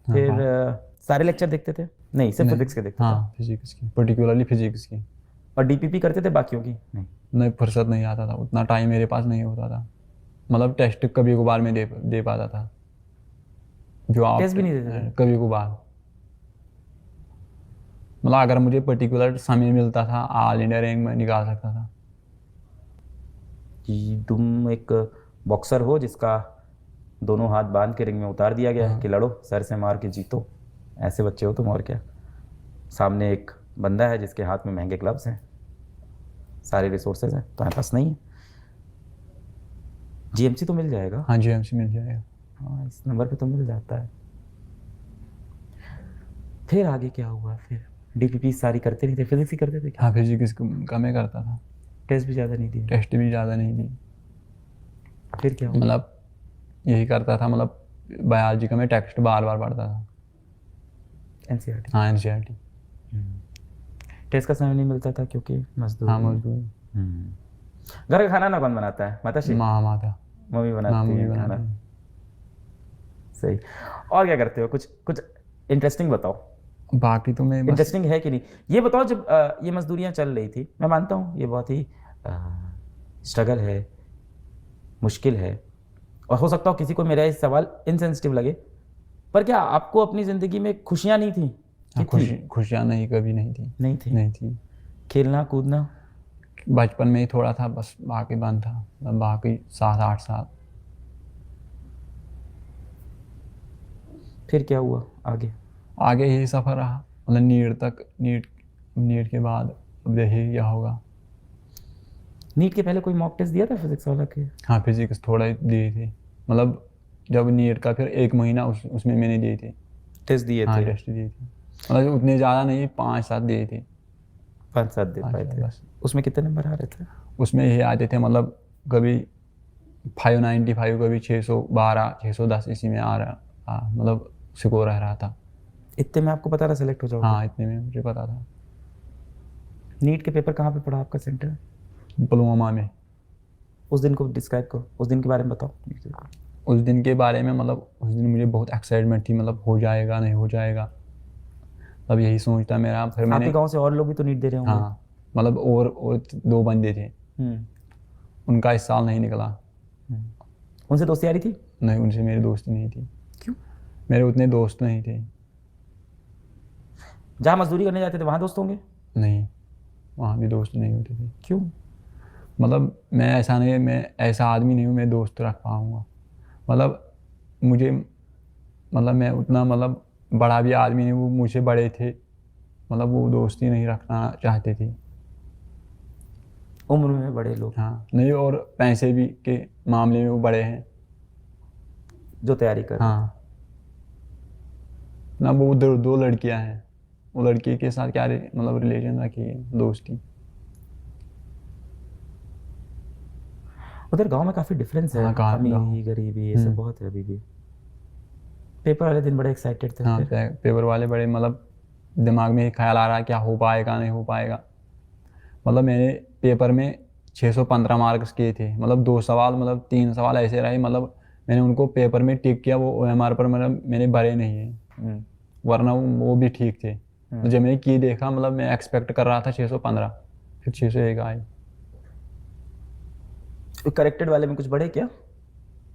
[SPEAKER 2] फिर सारे लेक्चर देखते थे? नहीं, सिर्फ फिजिक्स के देखते थे?
[SPEAKER 1] हाँ फिजिक्स की, पर्टिकुलरली फिजिक्स की।
[SPEAKER 2] और डीपीपी करते थे बाकियों की? नहीं।
[SPEAKER 1] नहीं फुर्सत नहीं आता था, उतना टाइम मेरे पास नहीं होता था, मतलब टेस्ट कभी कभार में दे पाता था, जो आप
[SPEAKER 2] टेस्ट भी नहीं देते थे?
[SPEAKER 1] कभी कभार, मतलब अगर मुझे पर्टिकुलर समय मिलता था ऑल इंडिया रैंक में निकाल सकता था।
[SPEAKER 2] कि तुम एक बॉक्सर हो जिसका दोनों हाथ बांध के रिंग में उतार दिया गया है कि लड़ो, सर से मार के जीतो, ऐसे बच्चे हो तुम। और क्या, सामने एक बंदा है जिसके हाथ में महंगे ग्लव्स हैं, सारे रिसोर्सेज हैं, तुम्हारे पास नहीं है। जीएमसी तो मिल जाएगा।
[SPEAKER 1] हाँ जीएमसी मिल जाएगा।
[SPEAKER 2] हाँ, इस नंबर पे तो मिल जाता है। फिर आगे क्या हुआ? फिर डीपीपी सारी करते नहीं थे, फिजिक्स ही करते थे क्या?
[SPEAKER 1] हाँ फिजिक्स का मैं करता था,
[SPEAKER 2] टेस्ट भी ज़्यादा नहीं दिए?
[SPEAKER 1] टेस्ट भी ज़्यादा नहीं दी।
[SPEAKER 2] फिर क्या हुआ?
[SPEAKER 1] मतलब यही करता था, मतलब बायोलॉजी का मैं टेक्स्ट बार बार पढ़ता था।
[SPEAKER 2] एनसीईआरटी?
[SPEAKER 1] हाँ एनसीईआरटी।
[SPEAKER 2] टेस्ट का समय नहीं मिलता था क्योंकि मजदूर?
[SPEAKER 1] हाँ मजदूरी।
[SPEAKER 2] घर का खाना ना कौन बनाता है? माताश्री?
[SPEAKER 1] माता।
[SPEAKER 2] मम्मी बनाती
[SPEAKER 1] मम्मी
[SPEAKER 2] है
[SPEAKER 1] बनाती
[SPEAKER 2] खाना।
[SPEAKER 1] है।
[SPEAKER 2] सही। और क्या करते हो? कुछ कुछ इंटरेस्टिंग बताओ।
[SPEAKER 1] बाकी तो मैं बस
[SPEAKER 2] इंटरेस्टिंग है कि नहीं ये बताओ। जब ये मजदूरियां चल रही थी, मैं मानता हूँ ये बहुत ही स्ट्रगल है, मुश्किल है, और हो सकता हो किसी को मेरा ये सवाल इनसेंसिटिव लगे, पर क्या आपको अपनी ज़िंदगी में खुशियाँ नहीं थी?
[SPEAKER 1] खुशियाँ नहीं, कभी नहीं थी।
[SPEAKER 2] नहीं थी?
[SPEAKER 1] नहीं थी।
[SPEAKER 2] खेलना कूदना?
[SPEAKER 1] बचपन में ही थोड़ा था बस, बाकी बंद था, मतलब बाकी 7-8 साल।
[SPEAKER 2] फिर क्या हुआ आगे?
[SPEAKER 1] आगे यही सफ़र रहा, मतलब नीट के बाद अब देखिए क्या होगा।
[SPEAKER 2] नीट के पहले कोई मॉक टेस्ट दिया था फिजिक्स वाला के?
[SPEAKER 1] हाँ फिजिक्स थोड़ा ही दी थी, मतलब जब नीट का फिर 1 महीना उसमें मैंने दी थी।
[SPEAKER 2] टेस्ट दिए
[SPEAKER 1] हाँ
[SPEAKER 2] थे?
[SPEAKER 1] टेस्ट दी थी, मतलब उतने ज़्यादा नहीं, 5-7 दिए थे।
[SPEAKER 2] 5-7 दे पाए थे?
[SPEAKER 1] बस।
[SPEAKER 2] उसमें कितने नंबर आ रहे थे?
[SPEAKER 1] उसमें यही आते थे, मतलब कभी 595, कभी 612, 610 इसी में आ रहा, मतलब स्कोर रह रहा था।
[SPEAKER 2] इतने में आपको पता था सेलेक्ट हो जाओगे?
[SPEAKER 1] हाँ इतने में मुझे पता था।
[SPEAKER 2] नीट के पेपर कहाँ पे पड़ा आपका सेंटर?
[SPEAKER 1] पुलवामा में।
[SPEAKER 2] उस दिन को डिस्क्राइब करो, उस दिन के बारे में बताओ।
[SPEAKER 1] उस दिन के बारे में, मतलब उस दिन मुझे बहुत एक्साइटमेंट थी, मतलब हो जाएगा नहीं हो जाएगा, तब यही सोचता मेरा। फिर मैंने
[SPEAKER 2] आपके गांव से और लोग भी तो नीट दे रहे होंगे?
[SPEAKER 1] हाँ, मतलब और 2 बंदे थे, उनका इस साल नहीं निकला।
[SPEAKER 2] उनसे दोस्ती आ रही थी?
[SPEAKER 1] नहीं उनसे मेरी दोस्ती नहीं थी।
[SPEAKER 2] क्यों?
[SPEAKER 1] मेरे उतने दोस्त नहीं थे।
[SPEAKER 2] जहाँ मजदूरी करने जाते थे वहाँ दोस्त होंगे?
[SPEAKER 1] नहीं, वहाँ भी दोस्त नहीं होते थे।
[SPEAKER 2] क्यों?
[SPEAKER 1] मतलब मैं ऐसा नहीं, मैं ऐसा आदमी नहीं हूँ मैं दोस्त रख पाऊँगा, मतलब मुझे, मतलब मैं उतना मतलब बड़ा भी आदमी नहीं, वो मुझसे बड़े थे, मतलब वो दोस्ती नहीं रखना चाहते थे।
[SPEAKER 2] उम्र में बड़े लोग?
[SPEAKER 1] हाँ नहीं, और पैसे भी के मामले में वो बड़े हैं।
[SPEAKER 2] जो तैयारी कर?
[SPEAKER 1] हाँ ना, वो 2 लड़कियां हैं, वो लड़की के साथ क्या मतलब रिलेशन रखी है, दोस्ती।
[SPEAKER 2] उधर गांव में काफ़ी डिफरेंस है।
[SPEAKER 1] हाँ
[SPEAKER 2] अमीरी गरीबी ये सब बहुत है अभी भी। पेपर वाले दिन बड़े एक्साइटेड थे?
[SPEAKER 1] हाँ पेपर वाले बड़े, मतलब दिमाग में ख्याल आ रहा है क्या हो पाएगा नहीं हो पाएगा। मतलब मैंने पेपर में 615 मार्क्स किए थे, मतलब 2 सवाल, मतलब 3 सवाल ऐसे रहे, मतलब मैंने उनको पेपर में टिक किया, वो OMR पर मतलब मैंने भरे नहीं है, वरना वो भी ठीक थे। तो जब मैंने की देखा, मतलब मैं एक्सपेक्ट कर रहा था 615, फिर 601 आए।
[SPEAKER 2] करेक्टेड वाले में कुछ बढ़े क्या?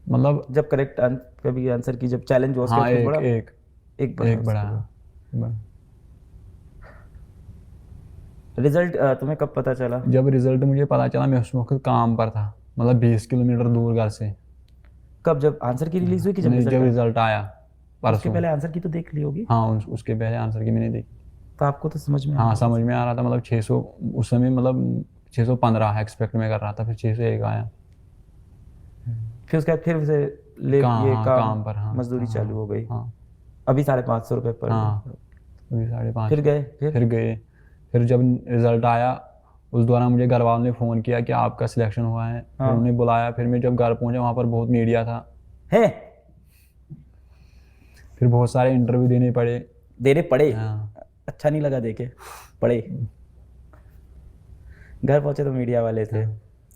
[SPEAKER 1] मतलब
[SPEAKER 2] जब करेक्ट कभी आंसर की जब चैलेंज हुआ उसके
[SPEAKER 1] हाँ
[SPEAKER 2] बाद कुछ
[SPEAKER 1] एक
[SPEAKER 2] बढ़ा?
[SPEAKER 1] एक
[SPEAKER 2] एक बढ़ा
[SPEAKER 1] एक बड़ा
[SPEAKER 2] उसके बाद।
[SPEAKER 1] बड़ा।
[SPEAKER 2] रिजल्ट तुम्हें कब पता चला?
[SPEAKER 1] जब रिजल्ट मुझे पता चला मैं उस वक्त काम पर था, मतलब 20 किलोमीटर दूर घर से।
[SPEAKER 2] कब, जब आंसर की रिलीज हुई कि जब
[SPEAKER 1] नहीं,
[SPEAKER 2] रिजल्ट
[SPEAKER 1] जब
[SPEAKER 2] आया?
[SPEAKER 1] रिजल्ट आया
[SPEAKER 2] उसके
[SPEAKER 1] परसों।
[SPEAKER 2] पहले आंसर की तो देख ली होगी।
[SPEAKER 1] हाँ उसके पहले आंसर की मैंने देखी।
[SPEAKER 2] तो आपको तो समझ में आ
[SPEAKER 1] हाँ
[SPEAKER 2] रहा
[SPEAKER 1] समझ
[SPEAKER 2] था।
[SPEAKER 1] में आ रहा था, मतलब 600 उस समय, मतलब 615 एक्सपेक्ट में कर रहा था, फिर 601 आया।
[SPEAKER 2] फिर उसके बाद फिर से ले
[SPEAKER 1] कहाँ,
[SPEAKER 2] ये
[SPEAKER 1] हाँ
[SPEAKER 2] काम
[SPEAKER 1] काम पर, हाँ
[SPEAKER 2] मजदूरी चालू हो गई।
[SPEAKER 1] हाँ
[SPEAKER 2] अभी 550 रुपये पर डे।
[SPEAKER 1] हाँ। अभी 550।
[SPEAKER 2] फिर गए
[SPEAKER 1] फिर गए। फिर जब रिजल्ट आया उस दौरान मुझे घर वालों ने फ़ोन किया कि आपका सिलेक्शन हुआ है। फिर
[SPEAKER 2] हाँ।
[SPEAKER 1] उन्होंने बुलाया, फिर मैं जब घर पहुंचा वहाँ पर बहुत मीडिया था।
[SPEAKER 2] है
[SPEAKER 1] फिर बहुत सारे इंटरव्यू देने पड़े।
[SPEAKER 2] देने पड़े?
[SPEAKER 1] हाँ।
[SPEAKER 2] अच्छा नहीं लगा देके? पड़े। घर पहुंचे तो मीडिया वाले थे।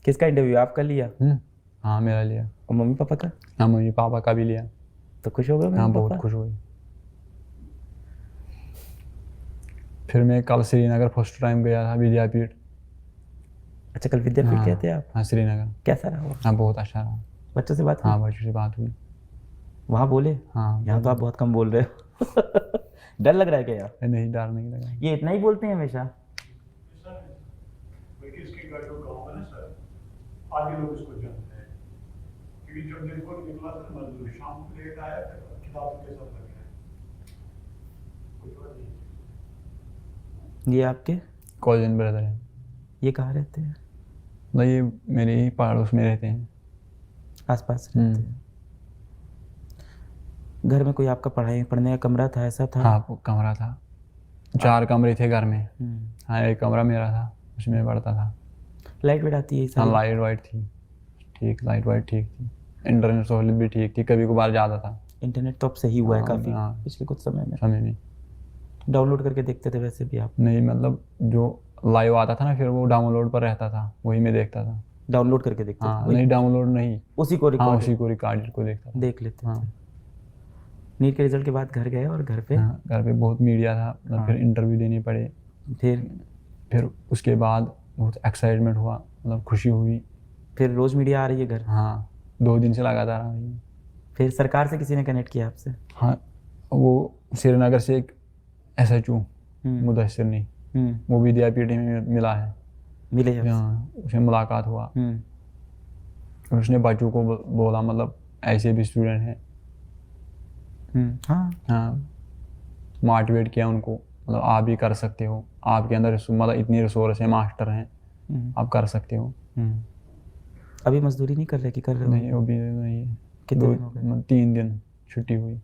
[SPEAKER 2] किसका इंटरव्यू आप कर लिया?
[SPEAKER 1] हाँ मेरा लिया।
[SPEAKER 2] और मम्मी पापा का?
[SPEAKER 1] हाँ मम्मी पापा का भी लिया।
[SPEAKER 2] तो खुश हो गए
[SPEAKER 1] हाँ
[SPEAKER 2] मम्मी
[SPEAKER 1] बहुत
[SPEAKER 2] पापा?
[SPEAKER 1] खुश हुई। फिर मैं कल श्रीनगर फर्स्ट टाइम गया था विद्यापीठ।
[SPEAKER 2] अच्छा, कल विद्यापीठ
[SPEAKER 1] हाँ
[SPEAKER 2] गए थे आप?
[SPEAKER 1] हाँ श्रीनगर।
[SPEAKER 2] कैसा रहा वो?
[SPEAKER 1] हाँ बहुत अच्छा रहा।
[SPEAKER 2] बच्चों से बात हुई?
[SPEAKER 1] हाँ बच्चों से बात हुई।
[SPEAKER 2] वहाँ बोले?
[SPEAKER 1] हाँ
[SPEAKER 2] यहाँ तो आप बहुत कम बोल रहे हो। डर लग रहा है क्या यार?
[SPEAKER 1] नहीं, डर नहीं लगा।
[SPEAKER 2] ये इतना ही बोलते हैं हमेशा?
[SPEAKER 3] क्योंकि इसके घर जो गाँव है ना सर, आगे लोग इसको जानते हैं, क्योंकि जब दिन को निकला था मजदूर, शाम को लेट आया, फिर किताबों के साथ लग गया। कुछ और नहीं।
[SPEAKER 2] ये आपके
[SPEAKER 1] कॉलेज ब्रदर है।
[SPEAKER 2] ये कहाँ रहते हैं?
[SPEAKER 1] मतलब ये मेरे ही पड़ोस में रहते हैं।
[SPEAKER 2] आसपास रहते हैं? घर में कोई आपका पढ़ाई पढ़ने का कमरा था, ऐसा था?
[SPEAKER 1] हाँ वो कमरा था। 4 कमरे थे घर में।
[SPEAKER 2] हम्म।
[SPEAKER 1] हाँ एक कमरा मेरा था, उसमें पढ़ता था।
[SPEAKER 2] लाइट वेट आती है
[SPEAKER 1] हाँ
[SPEAKER 2] सारी?
[SPEAKER 1] लाइट वाइट थी ठीक, लाइट वाइट ठीक थी। इंटरनेट सहूलियत भी ठीक थी, कभी कभार ज़्यादा था।
[SPEAKER 2] इंटरनेट तो अब सही हुआ है
[SPEAKER 1] हाँ,
[SPEAKER 2] काफ़ी
[SPEAKER 1] हाँ।
[SPEAKER 2] पिछले कुछ समय में।
[SPEAKER 1] समय में
[SPEAKER 2] डाउनलोड करके देखते थे वैसे भी आप?
[SPEAKER 1] नहीं, मतलब जो लाइव आता था ना फिर वो डाउनलोड पर रहता था, वही मैं देखता था।
[SPEAKER 2] डाउनलोड करके देखते
[SPEAKER 1] हाँ
[SPEAKER 2] थे?
[SPEAKER 1] नहीं डाउनलोड नहीं,
[SPEAKER 2] उसी को
[SPEAKER 1] हाँ
[SPEAKER 2] रिकॉर्ड
[SPEAKER 1] उसी को रिकॉर्डेड को देखता था।
[SPEAKER 2] देख लेते
[SPEAKER 1] हाँ
[SPEAKER 2] थे? नीट के रिजल्ट के बाद घर गए और घर पे?
[SPEAKER 1] हाँ घर पे बहुत मीडिया था, मतलब
[SPEAKER 2] हाँ।
[SPEAKER 1] फिर इंटरव्यू देने पड़े।
[SPEAKER 2] फिर
[SPEAKER 1] उसके बाद बहुत एक्साइटमेंट हुआ, मतलब खुशी हुई।
[SPEAKER 2] फिर रोज मीडिया आ रही है घर?
[SPEAKER 1] हाँ 2 दिन से लगातार आ रही है।
[SPEAKER 2] फिर सरकार से किसी ने कनेक्ट किया आपसे?
[SPEAKER 1] हाँ वो श्रीनगर से एक SHO मुदस्सिर ने, वो विद्यापीठ में मिला है।
[SPEAKER 2] मिले आपसे?
[SPEAKER 1] हाँ उससे मुलाकात हुआ। उसने बच्चों को बोला, मतलब ऐसे भी स्टूडेंट हैं।
[SPEAKER 2] हाँ।
[SPEAKER 1] हाँ मोटिवेट किया उनको, मतलब आप भी कर सकते हो, आपके अंदर मतलब इतनी रिसोर्स है, मास्टर हैं, आप कर सकते हो।
[SPEAKER 2] अभी मजदूरी नहीं कर रहे कि कर रहे हो?
[SPEAKER 1] नहीं अभी नहीं है।
[SPEAKER 2] कितने दिन हो गए?
[SPEAKER 1] 3 दिन छुट्टी हुई,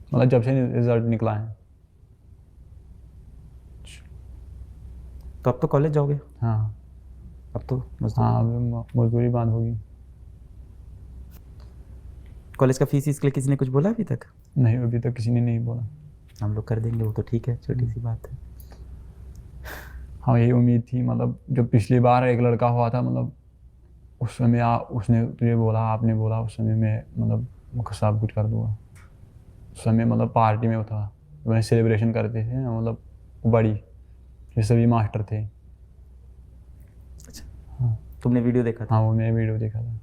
[SPEAKER 1] मतलब जब से रिजल्ट निकला है।
[SPEAKER 2] तो अब तो कॉलेज जाओगे?
[SPEAKER 1] हाँ
[SPEAKER 2] अब तो मजदूरी?
[SPEAKER 1] हाँ अभी मजदूरी बंद होगी।
[SPEAKER 2] कॉलेज का फीस इसके लिए किसी ने कुछ बोला अभी तक?
[SPEAKER 1] नहीं अभी तक किसी ने नहीं बोला।
[SPEAKER 2] हम लोग कर देंगे वो तो ठीक है, छोटी सी बात है।
[SPEAKER 1] हाँ यही उम्मीद थी, मतलब जब पिछली बार एक लड़का हुआ था, मतलब उस समय उसने तुझे बोला, आपने बोला उस समय मैं मतलब सब कुछ कर दूंगा। उस समय मतलब पार्टी में था, मैंने सेलिब्रेशन करते थे ना, मतलब बड़ी, ये सभी मास्टर थे। हाँ
[SPEAKER 2] तुमने वीडियो देखा था?
[SPEAKER 1] हाँ वो मैं वीडियो देखा था।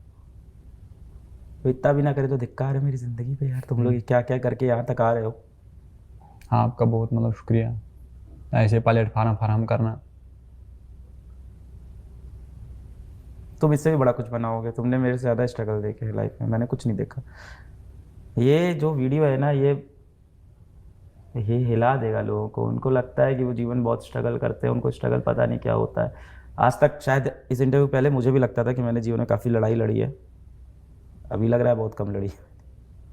[SPEAKER 2] तो इतना भी ना करे तो धिक्कार है मेरी ज़िंदगी पे यार। तुम लोग क्या क्या करके यहाँ तक आ रहे हो।
[SPEAKER 1] हाँ आपका बहुत मतलब शुक्रिया, ऐसे प्लेटफार्म फराहम करना।
[SPEAKER 2] तुम इससे भी बड़ा कुछ बनाओगे। तुमने मेरे से ज़्यादा स्ट्रगल देखे है लाइफ में, मैंने कुछ नहीं देखा। ये जो वीडियो है ना, ये हिला देगा लोगों को। उनको लगता है कि वो जीवन बहुत स्ट्रगल करते हैं, उनको स्ट्रगल पता नहीं क्या होता है। आज तक शायद इस इंटरव्यू पहले मुझे भी लगता था कि मैंने जीवन में काफ़ी लड़ाई लड़ी है। अभी लग रहा है बहुत कम लड़ी है,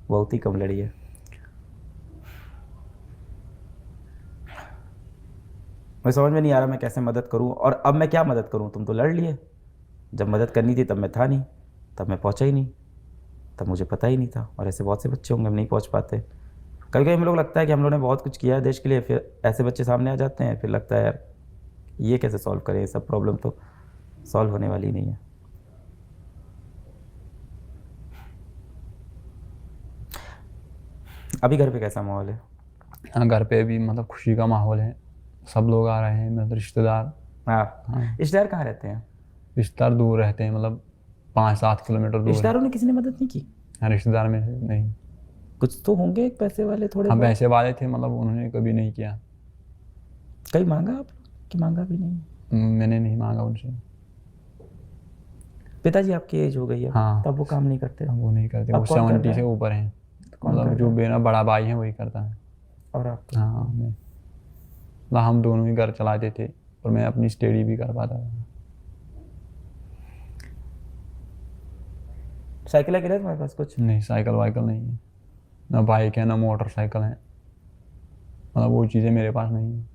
[SPEAKER 2] बहुत ही कम लड़ी है। मैं समझ में नहीं आ रहा मैं कैसे मदद करूं, और अब मैं क्या मदद करूं। तुम तो लड़ लिए। जब मदद करनी थी तब मैं था नहीं, तब मैं पहुंचा ही नहीं, तब मुझे पता ही नहीं था। और ऐसे बहुत से बच्चे होंगे हम नहीं पहुंच पाते। कभी कभी हम लोग लगता है कि हम लोगों ने बहुत कुछ किया है देश के लिए, फिर ऐसे बच्चे सामने आ जाते हैं, फिर लगता है यार ये कैसे सॉल्व करें, ये सब प्रॉब्लम तो सॉल्व होने वाली नहीं है। अभी घर पे कैसा माहौल है?
[SPEAKER 1] हाँ घर पे भी मतलब खुशी का माहौल है, सब लोग आ रहे हैं, मतलब रिश्तेदार।
[SPEAKER 2] हाँ
[SPEAKER 1] हाँ।
[SPEAKER 2] रिश्तेदार कहाँ रहते हैं?
[SPEAKER 1] रिश्तेदार दूर रहते हैं, मतलब 5-7 किलोमीटर दूर है।
[SPEAKER 2] रिश्तेदारों ने किसी ने मदद नहीं की?
[SPEAKER 1] हाँ, रिश्तेदार में से नहीं।
[SPEAKER 2] कुछ तो होंगे पैसे वाले थोड़े
[SPEAKER 1] हम
[SPEAKER 2] बहुत।
[SPEAKER 1] पैसे वाले थे, मतलब उन्होंने कभी नहीं किया।
[SPEAKER 2] कहीं मांगा आप कि मांगा भी नहीं?
[SPEAKER 1] मैंने नहीं मांगा उनसे।
[SPEAKER 2] पिताजी आपकी एज हो गई है
[SPEAKER 1] हाँ।
[SPEAKER 2] तब वो काम नहीं करते?
[SPEAKER 1] वो नहीं करते,
[SPEAKER 2] अब
[SPEAKER 1] वो
[SPEAKER 2] कौन कर
[SPEAKER 1] 70
[SPEAKER 2] रहा
[SPEAKER 1] से
[SPEAKER 2] है?
[SPEAKER 1] ऊपर हैं।
[SPEAKER 2] कौन कर
[SPEAKER 1] मतलब जो
[SPEAKER 2] रहा है?
[SPEAKER 1] मेरा बड़ा भाई है वही करता है।
[SPEAKER 2] और आप?
[SPEAKER 1] हाँ, मतलब हम दोनों ही घर चलाते थे और मैं अपनी स्टडी भी कर पाता था।
[SPEAKER 2] साइकिल है तुम्हारे पास कुछ?
[SPEAKER 1] नहीं, साइकिल वाइकल नहीं है, ना बाइक है ना मोटरसाइकिल है, मतलब वो चीज़ें मेरे पास नहीं है।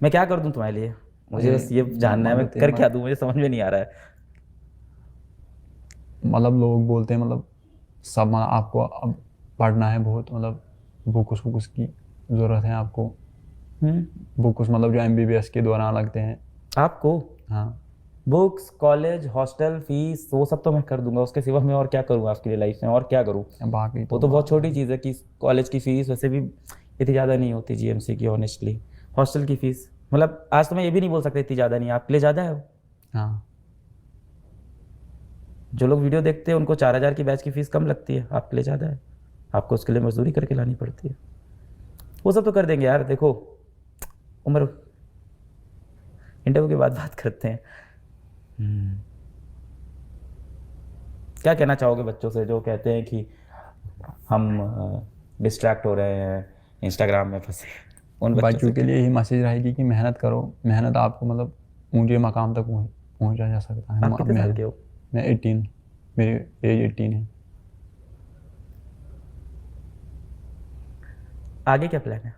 [SPEAKER 2] मैं क्या कर दूं तुम्हारे लिए? मुझे बस ये जानना है मैं
[SPEAKER 1] मदद है,
[SPEAKER 2] कर क्या दूं, मुझे समझ में नहीं आ रहा है।
[SPEAKER 1] मतलब लोग बोलते हैं, मतलब सब, मतलब आपको अब पढ़ना है बहुत, मतलब बुक्स वुक्स की ज़रूरत है आपको। बुक्स मतलब जो MBBS के दौरान लगते हैं।
[SPEAKER 2] आपको
[SPEAKER 1] हाँ।
[SPEAKER 2] बुक्स, कॉलेज, हॉस्टल फीस, वो सब तो मैं कर दूंगा। उसके सिवा मैं और क्या करूंगा आपके लिए लाइफ में, और क्या करूं?
[SPEAKER 1] बाकी
[SPEAKER 2] वो तो बहुत छोटी चीज़ है कि कॉलेज की फीस वैसे भी इतनी ज़्यादा नहीं होती GMC की, ऑनेस्टली। हॉस्टल की फीस मतलब आज तो मैं ये भी नहीं बोल सकता इतनी ज़्यादा नहीं है, आपके लिए ज़्यादा है वो।
[SPEAKER 1] हाँ।
[SPEAKER 2] जो लोग वीडियो देखते हैं उनको 4,000 की बैच की फीस कम लगती है, आपके लिए ज़्यादा है। आपको उसके लिए मजदूरी करके लानी पड़ती है। वो सब तो कर देंगे यार। देखो उम्र, इंटरव्यू के बाद बात करते हैं। क्या कहना चाहोगे बच्चों से जो कहते हैं कि हम डिस्ट्रैक्ट हो रहे हैं, इंस्टाग्राम में फंसे? उन
[SPEAKER 1] बच्चों
[SPEAKER 2] से
[SPEAKER 1] के लिए यही मैसेज रहेगी कि मेहनत करो, मेहनत आपको मतलब ऊंचे मकाम तक पहुंचा जा सकता है।
[SPEAKER 2] आप कितने साल के हो?
[SPEAKER 1] मैं 18, मेरी एज 18 है।
[SPEAKER 2] आगे क्या प्लान है?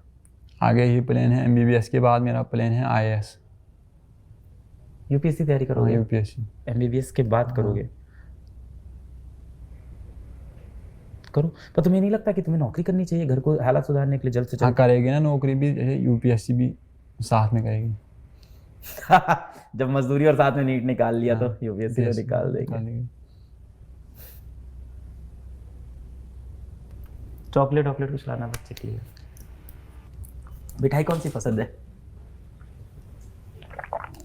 [SPEAKER 1] आगे ही प्लान है, MBBS के बाद मेरा प्लान है IAS।
[SPEAKER 2] UPSC तैयारी
[SPEAKER 1] हाँ,
[SPEAKER 2] करोगे?
[SPEAKER 1] UPSC।
[SPEAKER 2] MBBS के बाद
[SPEAKER 1] हाँ।
[SPEAKER 2] करोगे? करो, पर तुम्हें नहीं लगता कि तुम्हें नौकरी करनी चाहिए घर को हालात सुधारने के लिए जल्द से
[SPEAKER 1] हाँ,
[SPEAKER 2] जल्द?
[SPEAKER 1] करेगी ना नौकरी भी, जैसे UPSC भी साथ में करेगी।
[SPEAKER 2] जब मजदूरी और साथ में नीट निकाल लिया
[SPEAKER 1] हाँ,
[SPEAKER 2] तो UPSC को निकाल देंगे। चॉकलेट वॉकलेट कुछ लाना बच्चे के लिए। मिठाई कौन सी पसंद है?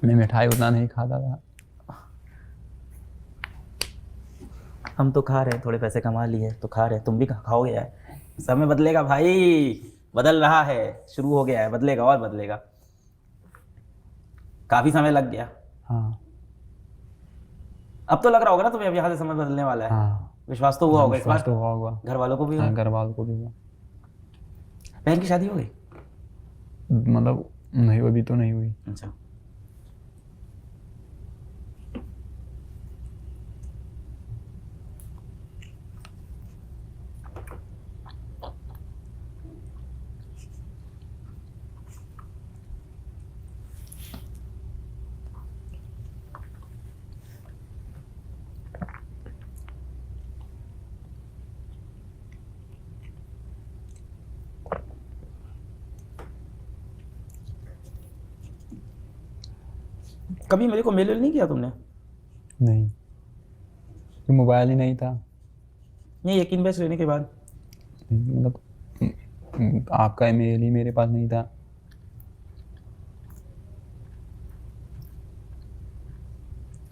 [SPEAKER 1] मैं मिठाई उतना नहीं खाता था।
[SPEAKER 2] हम तो खा रहे हैं, थोड़े पैसे कमा लिए तो खा रहे हैं, तुम भी खाओगे यार। समय बदलेगा भाई, बदल रहा है, शुरू हो गया है, बदलेगा और बदलेगा। काफी समय लग गया।
[SPEAKER 1] हाँ।
[SPEAKER 2] अब तो लग रहा होगा ना तुम्हें अब यहाँ से समय बदलने वाला है।
[SPEAKER 1] हाँ,
[SPEAKER 2] विश्वास तो हुआ होगा इस
[SPEAKER 1] विश्वास
[SPEAKER 2] बार?
[SPEAKER 1] तो हुआ होगा।
[SPEAKER 2] घर वालों को भी हुआ?
[SPEAKER 1] हाँ, घर वालों को भी हुआ।
[SPEAKER 2] बहन की शादी हो गई?
[SPEAKER 1] मतलब नहीं, अभी तो नहीं हुई।
[SPEAKER 2] अच्छा। कभी मेरे को मेल नहीं किया तुमने?
[SPEAKER 1] नहीं, तो मोबाइल ही नहीं था।
[SPEAKER 2] ये यकीन बैच लेने के बाद?
[SPEAKER 1] मतलब आपका ईमेल ही मेरे पास नहीं था।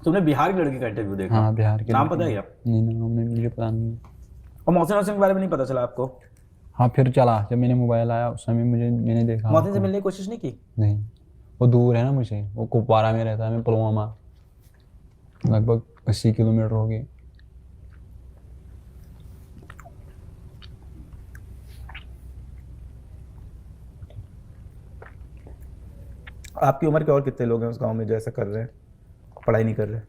[SPEAKER 2] तुमने बिहार की लड़की का इंटरव्यू देखा?
[SPEAKER 1] हाँ, बिहार के
[SPEAKER 2] नाम
[SPEAKER 1] लड़के
[SPEAKER 2] पता है
[SPEAKER 1] हैं।
[SPEAKER 2] क्या?
[SPEAKER 1] नहीं, नाम नहीं, मुझे पता नहीं।
[SPEAKER 2] और मोहसिन हसन के बारे में नहीं पता चला आपको?
[SPEAKER 1] हाँ, फिर चला, जब मैंने मोबाइल आया उस समय मैंने देखा
[SPEAKER 2] मोहसिन से
[SPEAKER 1] उसको।
[SPEAKER 2] मिलने की कोशिश नहीं की?
[SPEAKER 1] नहीं, वो दूर है ना मुझे, वो कुपवारा में रहता है, मैं पुलवामा, लगभग 80 किलोमीटर हो गए।
[SPEAKER 2] आपकी उम्र के और कितने लोग हैं उस गांव में जो ऐसा कर रहे हैं, पढ़ाई नहीं कर रहे?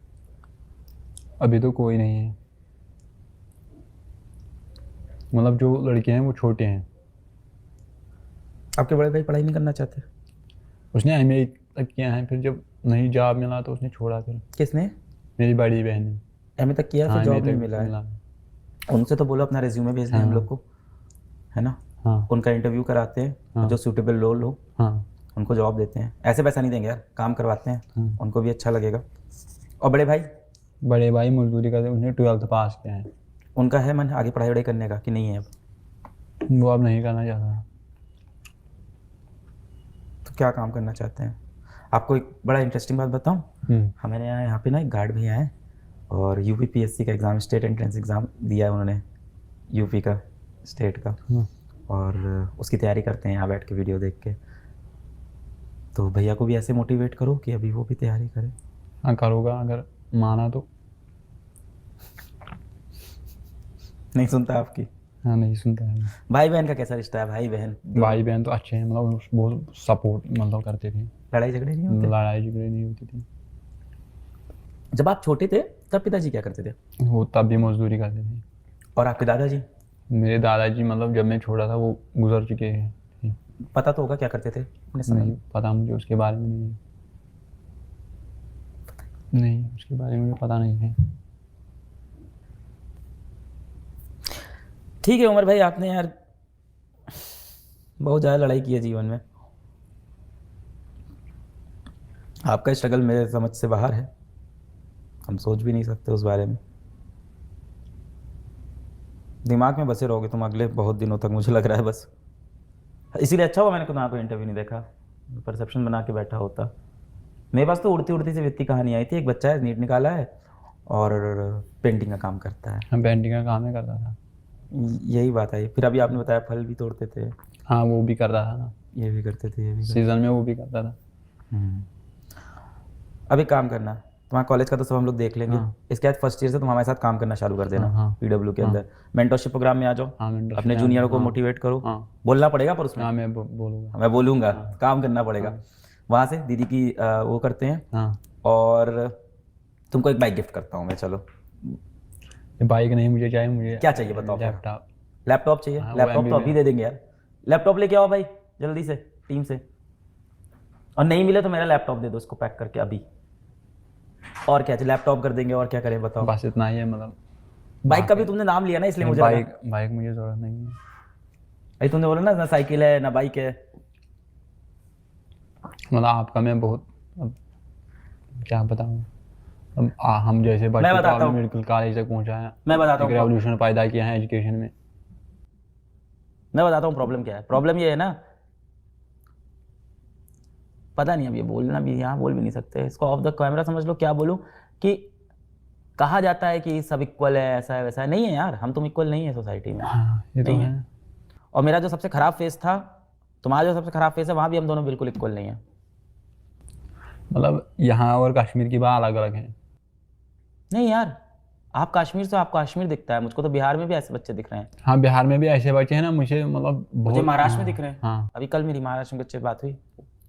[SPEAKER 1] अभी तो कोई नहीं है, मतलब जो लड़के हैं वो छोटे हैं।
[SPEAKER 2] आपके बड़े भाई पढ़ाई नहीं करना चाहते?
[SPEAKER 1] उसने MA तक किया है, फिर जब नहीं जॉब मिला तो उसने छोड़ा। फिर
[SPEAKER 2] किसने?
[SPEAKER 1] मेरी बड़ी बहन ने।
[SPEAKER 2] MA तक किया फिर
[SPEAKER 1] हाँ,
[SPEAKER 2] जॉब
[SPEAKER 1] MA
[SPEAKER 2] नहीं
[SPEAKER 1] तक
[SPEAKER 2] मिला है?
[SPEAKER 1] मिला।
[SPEAKER 2] उनसे तो बोलो अपना रिज्यूमे भेज दें हम लोग को, है ना?
[SPEAKER 1] हाँ।
[SPEAKER 2] उनका इंटरव्यू कराते हैं,
[SPEAKER 1] हाँ।
[SPEAKER 2] जो सूटेबल रोल हो
[SPEAKER 1] हाँ।
[SPEAKER 2] उनको जॉब देते हैं। ऐसे पैसा नहीं देंगे यार, काम करवाते हैं,
[SPEAKER 1] हाँ।
[SPEAKER 2] उनको भी अच्छा लगेगा। और बड़े भाई
[SPEAKER 1] मजदूरी करते, उसने 12th पास किया है।
[SPEAKER 2] उनका है मन आगे पढ़ाई वढ़ाई करने का कि नहीं है? अब
[SPEAKER 1] वो अब नहीं करना चाहता।
[SPEAKER 2] तो क्या काम करना चाहते हैं? आपको एक बड़ा इंटरेस्टिंग बात बताऊं, हमारे यहाँ पे ना एक गार्ड भैया हैं और यूपीपीएससी का एग्ज़ाम, स्टेट एंट्रेंस एग्ज़ाम दिया है उन्होंने, यूपी का, स्टेट का, और उसकी तैयारी करते हैं यहाँ बैठ के वीडियो देख के। तो भैया को भी ऐसे मोटिवेट करो कि अभी वो भी तैयारी करे।
[SPEAKER 1] हाँ करूँगा अगर माना तो।
[SPEAKER 2] नहीं सुनता आपकी?
[SPEAKER 1] हाँ नहीं सुनता है।
[SPEAKER 2] भाई बहन का कैसा रिश्ता है? भाई बहन
[SPEAKER 1] भाई बहन तो अच्छे हैं, मतलब बहुत सपोर्ट मतलब करते थे।
[SPEAKER 2] लड़ाई झगड़े नहीं होते?
[SPEAKER 1] लड़ाई झगड़े नहीं होती थी।
[SPEAKER 2] जब आप छोटे थे तब पिताजी क्या करते थे?
[SPEAKER 1] वो तब भी मजदूरी करते थे।
[SPEAKER 2] और आपके दादाजी?
[SPEAKER 1] मेरे दादाजी मतलब जब मैं छोटा था वो गुजर चुके हैं।
[SPEAKER 2] पता तो होगा क्या करते थे अपने समय
[SPEAKER 1] नहीं
[SPEAKER 2] में?
[SPEAKER 1] पता मुझे उसके बारे में नहीं उसके बारे में मुझे पता नहीं है।
[SPEAKER 2] ठीक है उमर भाई, आपने यार बहुत ज़्यादा लड़ाई की है जीवन में। आपका स्ट्रगल मेरे समझ से बाहर है, हम सोच भी नहीं सकते उस बारे में। दिमाग में बसे रहोगे तुम अगले बहुत दिनों तक, मुझे लग रहा है बस। इसीलिए अच्छा हुआ मैंने तुम्हारा कोई इंटरव्यू नहीं देखा, परसेप्शन बना के बैठा होता। मेरे पास तो उड़ती उड़ती सी वित्ती कहानी आई थी। एक बच्चा है, नीट निकाला है और पेंटिंग का काम करता है।
[SPEAKER 1] हम पेंटिंग का काम ही करता था।
[SPEAKER 2] यही बात आई। फिर अभी आपने बताया फल भी तोड़ते थे।
[SPEAKER 1] हाँ वो भी करता था ना,
[SPEAKER 2] ये भी करते थे, ये भी करते
[SPEAKER 1] सीजन में वो भी करता था।
[SPEAKER 2] अभी काम करना, तुम्हारा कॉलेज का तो सब हम लोग देख लेंगे।
[SPEAKER 1] हाँ।
[SPEAKER 2] इसके बाद फर्स्ट ईयर से तुम हमारे साथ काम करना चालू कर देना।
[SPEAKER 1] हाँ, हाँ।
[SPEAKER 2] पीडब्ल्यू के अंदर मेंटरशिप प्रोग्राम में आ जाओ।
[SPEAKER 1] हाँ, mentorship
[SPEAKER 2] अपने
[SPEAKER 1] में
[SPEAKER 2] जूनियरों को
[SPEAKER 1] हाँ।
[SPEAKER 2] मोटिवेट करो।
[SPEAKER 1] हाँ।
[SPEAKER 2] बोलना पड़ेगा पर उसमें।
[SPEAKER 1] हाँ मैं बोलूँगा।
[SPEAKER 2] मैं बोलूँगा, काम करना पड़ेगा। वहाँ से दीदी की वो करते हैं।
[SPEAKER 1] हाँ
[SPEAKER 2] और तुमको एक बाइक गिफ्ट करता हूँ मैं। चलो,
[SPEAKER 1] ये बाइक नहीं मुझे चाहिए, मुझे
[SPEAKER 2] क्या चाहिए बताओ?
[SPEAKER 1] लैपटॉप।
[SPEAKER 2] लैपटॉप चाहिए?
[SPEAKER 1] हाँ, वो
[SPEAKER 2] लैपटॉप तो
[SPEAKER 1] MBA
[SPEAKER 2] अभी दे देंगे यार। लैपटॉप लेके आओ भाई जल्दी से टीम से। और नहीं मिले तो मेरा लैपटॉप दे दो इसको पैक करके अभी। और क्या चाहिए? लैपटॉप कर देंगे, और क्या करें बताओ?
[SPEAKER 1] बस इतना ही है मतलब।
[SPEAKER 2] बाइक का भी तुमने नाम लिया ना, इसलिए मुझे लगा।
[SPEAKER 1] बाइक मुझे ज़रूरत नहीं है।
[SPEAKER 2] भाई तुमने बोला ना साइकिल है ना बाइक है।
[SPEAKER 1] मतलब आपका मैं बहुत अब क्या बताऊँ। अब हम जैसे बच्चे को
[SPEAKER 2] बताता
[SPEAKER 1] आपने
[SPEAKER 2] हूँ।
[SPEAKER 1] मेडिकल कॉलेज तक पहुँचाया,
[SPEAKER 2] मैं बताता
[SPEAKER 1] एक
[SPEAKER 2] हूँ।
[SPEAKER 1] रेवोल्यूशन पैदा किया है एजुकेशन में।
[SPEAKER 2] मैं बताता हूँ प्रॉब्लम क्या है। प्रॉब्लम ये है ना, पता नहीं अब ये बोलना भी, यहाँ बोल भी नहीं सकते इसको, ऑफ द कैमरा समझ लो। क्या बोलूँ कि कहा जाता है कि सब इक्वल है, ऐसा है वैसा है। नहीं है यार, हम तुम इक्वल नहीं है सोसाइटी में।
[SPEAKER 1] हाँ ये तो
[SPEAKER 2] नहीं
[SPEAKER 1] है।
[SPEAKER 2] और मेरा जो सबसे खराब फेस था, तुम्हारा जो सबसे खराब फेस है, वहाँ भी हम दोनों बिल्कुल इक्वल नहीं है।
[SPEAKER 1] मतलब यहाँ और कश्मीर की बात अलग अलग है।
[SPEAKER 2] नहीं यार, आप कश्मीर से, आपको कश्मीर दिखता है, मुझको तो बिहार में भी ऐसे बच्चे दिख रहे हैं।
[SPEAKER 1] हाँ बिहार में भी ऐसे बच्चे हैं ना, मुझे मतलब
[SPEAKER 2] मुझे महाराष्ट्र में दिख रहे हैं।
[SPEAKER 1] हाँ
[SPEAKER 2] अभी कल मेरी महाराष्ट्र में बच्चे बात हुई,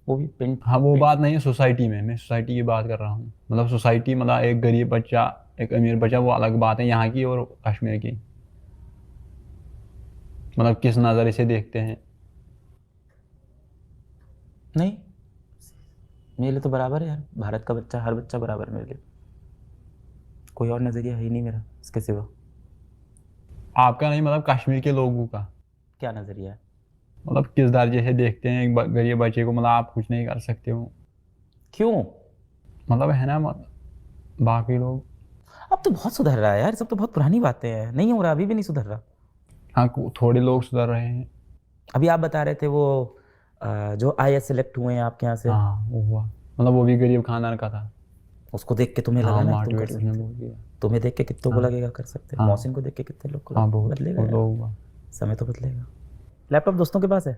[SPEAKER 2] वो भी पेंट।
[SPEAKER 1] हाँ वो बात नहीं है सोसाइटी में, मैं सोसाइटी की बात कर रहा हूँ। मतलब सोसाइटी मतलब एक गरीब बच्चा एक अमीर बच्चा वो अलग बात है, यहाँ की और कश्मीर की। मतलब किस नज़र से देखते हैं।
[SPEAKER 2] नहीं, मेरे लिए तो बराबर है यार। भारत का बच्चा, हर बच्चा बराबर है मेरे लिए। कोई और नज़रिया है ही नहीं मेरा इसके सिवा।
[SPEAKER 1] आपका नहीं, मतलब कश्मीर के लोगों का
[SPEAKER 2] क्या नज़रिया है?
[SPEAKER 1] मतलब किस दर्जे से देखते हैं एक गरीब बच्चे को। मतलब आप कुछ नहीं कर सकते हो,
[SPEAKER 2] क्यों?
[SPEAKER 1] मतलब है ना, मतलब बाकी लोग।
[SPEAKER 2] अब तो बहुत सुधर रहा है यार, सब तो बहुत पुरानी बातें हैं। नहीं हो रहा, अभी भी नहीं सुधर रहा।
[SPEAKER 1] हाँ थोड़े लोग सुधर रहे हैं।
[SPEAKER 2] अभी आप बता रहे थे वो जो IAS सेलेक्ट हुए हैं आपके यहाँ से,
[SPEAKER 1] हाँ वो हुआ, मतलब वो भी गरीब खानदान का था।
[SPEAKER 2] उसको देख के तुम्हें लगा
[SPEAKER 1] हाँ
[SPEAKER 2] ना तुम कर
[SPEAKER 1] मोटिवेट उसने
[SPEAKER 2] सकते?
[SPEAKER 1] बोल दिया।
[SPEAKER 2] तुम्हें देख के कितनों को लगेगा कर सकते?
[SPEAKER 1] हाँ।
[SPEAKER 2] मौसिन को देख के कितने लोग को
[SPEAKER 1] हाँ बहुत
[SPEAKER 2] बदलेगा
[SPEAKER 1] बहुत
[SPEAKER 2] यार।
[SPEAKER 1] लोग हुआ।
[SPEAKER 2] समय तो बदलेगा। लैपटॉप दोस्तों के पास है?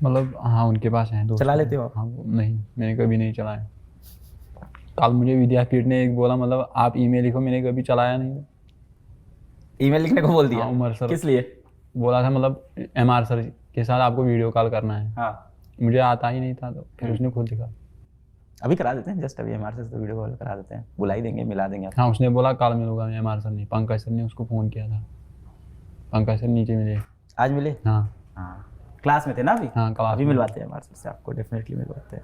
[SPEAKER 1] मतलब हाँ उनके पास है दोस्त।
[SPEAKER 2] चला लेते हो आप?
[SPEAKER 1] हाँ नहीं मैंने कभी नहीं चलाया। कल मुझे विद्यापीठ ने एक बोला, मतलब आप ईमेल लिखो, मैंने कभी चलाया नहीं।
[SPEAKER 2] ईमेल लिखने को बोल दिया?
[SPEAKER 1] हाँ उमर सर
[SPEAKER 2] किस लिए?
[SPEAKER 1] बोला था, मतलब MR सर के साथ आपको वीडियो कॉल करना है।
[SPEAKER 2] हाँ,
[SPEAKER 1] मुझे आता ही नहीं था, तो फिर उसने खुद लिखा।
[SPEAKER 2] अभी करा देते हैं, जस्ट अभी हमारे से वीडियो कॉल करा देते हैं, बुला ही देंगे, मिला देंगे आपको।
[SPEAKER 1] हाँ उसने बोला कल मिलूंगा मैं, MR सर ने, पंकज सर ने उसको फ़ोन किया था। पंकज सर नीचे मिले।
[SPEAKER 2] आज मिले?
[SPEAKER 1] हाँ
[SPEAKER 2] हाँ, क्लास में थे ना अभी?
[SPEAKER 1] हाँ क्लास
[SPEAKER 2] अभी
[SPEAKER 1] में।
[SPEAKER 2] मिलवाते हैं हमारे से आपको, डेफिनेटली मिलवाते हैं।